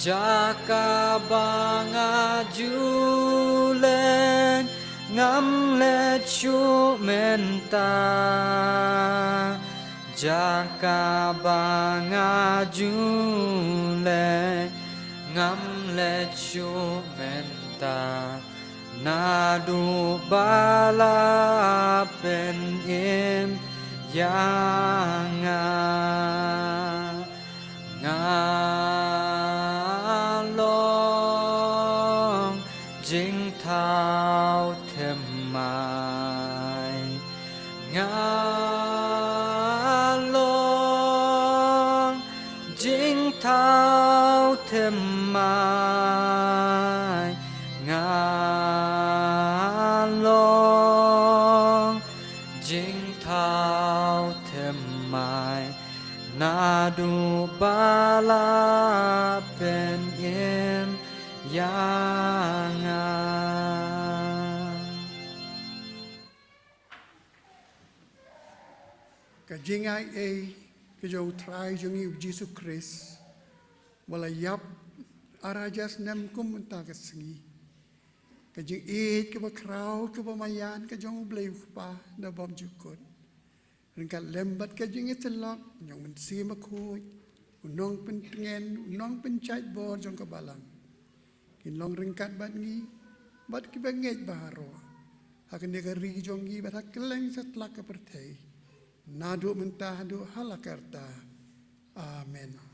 jaka banga julen ngam le chu menta jaka banga julen ngam le chu menta nadu bala pen im yanga ngalong jing thao thêm mai ngalong jing thao thêm mai ngalong jing thao thêm mai nadu bala pen im yanga ka jingai ke jo trai jongi Jesus Christ wala yap arajas nam kum ta ka singi ka jing ke ba krau ke ba mayan ka jong bleu pa na bom jukon ring ka lembat ka jing telok nyong men si ma khu unong pen ngen unong pen chai bor jong ka balang kin long ring kat bat ngi bat ki ba nget baro hakan ne ka ri jong gi bat keleng setlak ka perthei nadu mentah du halakarta amen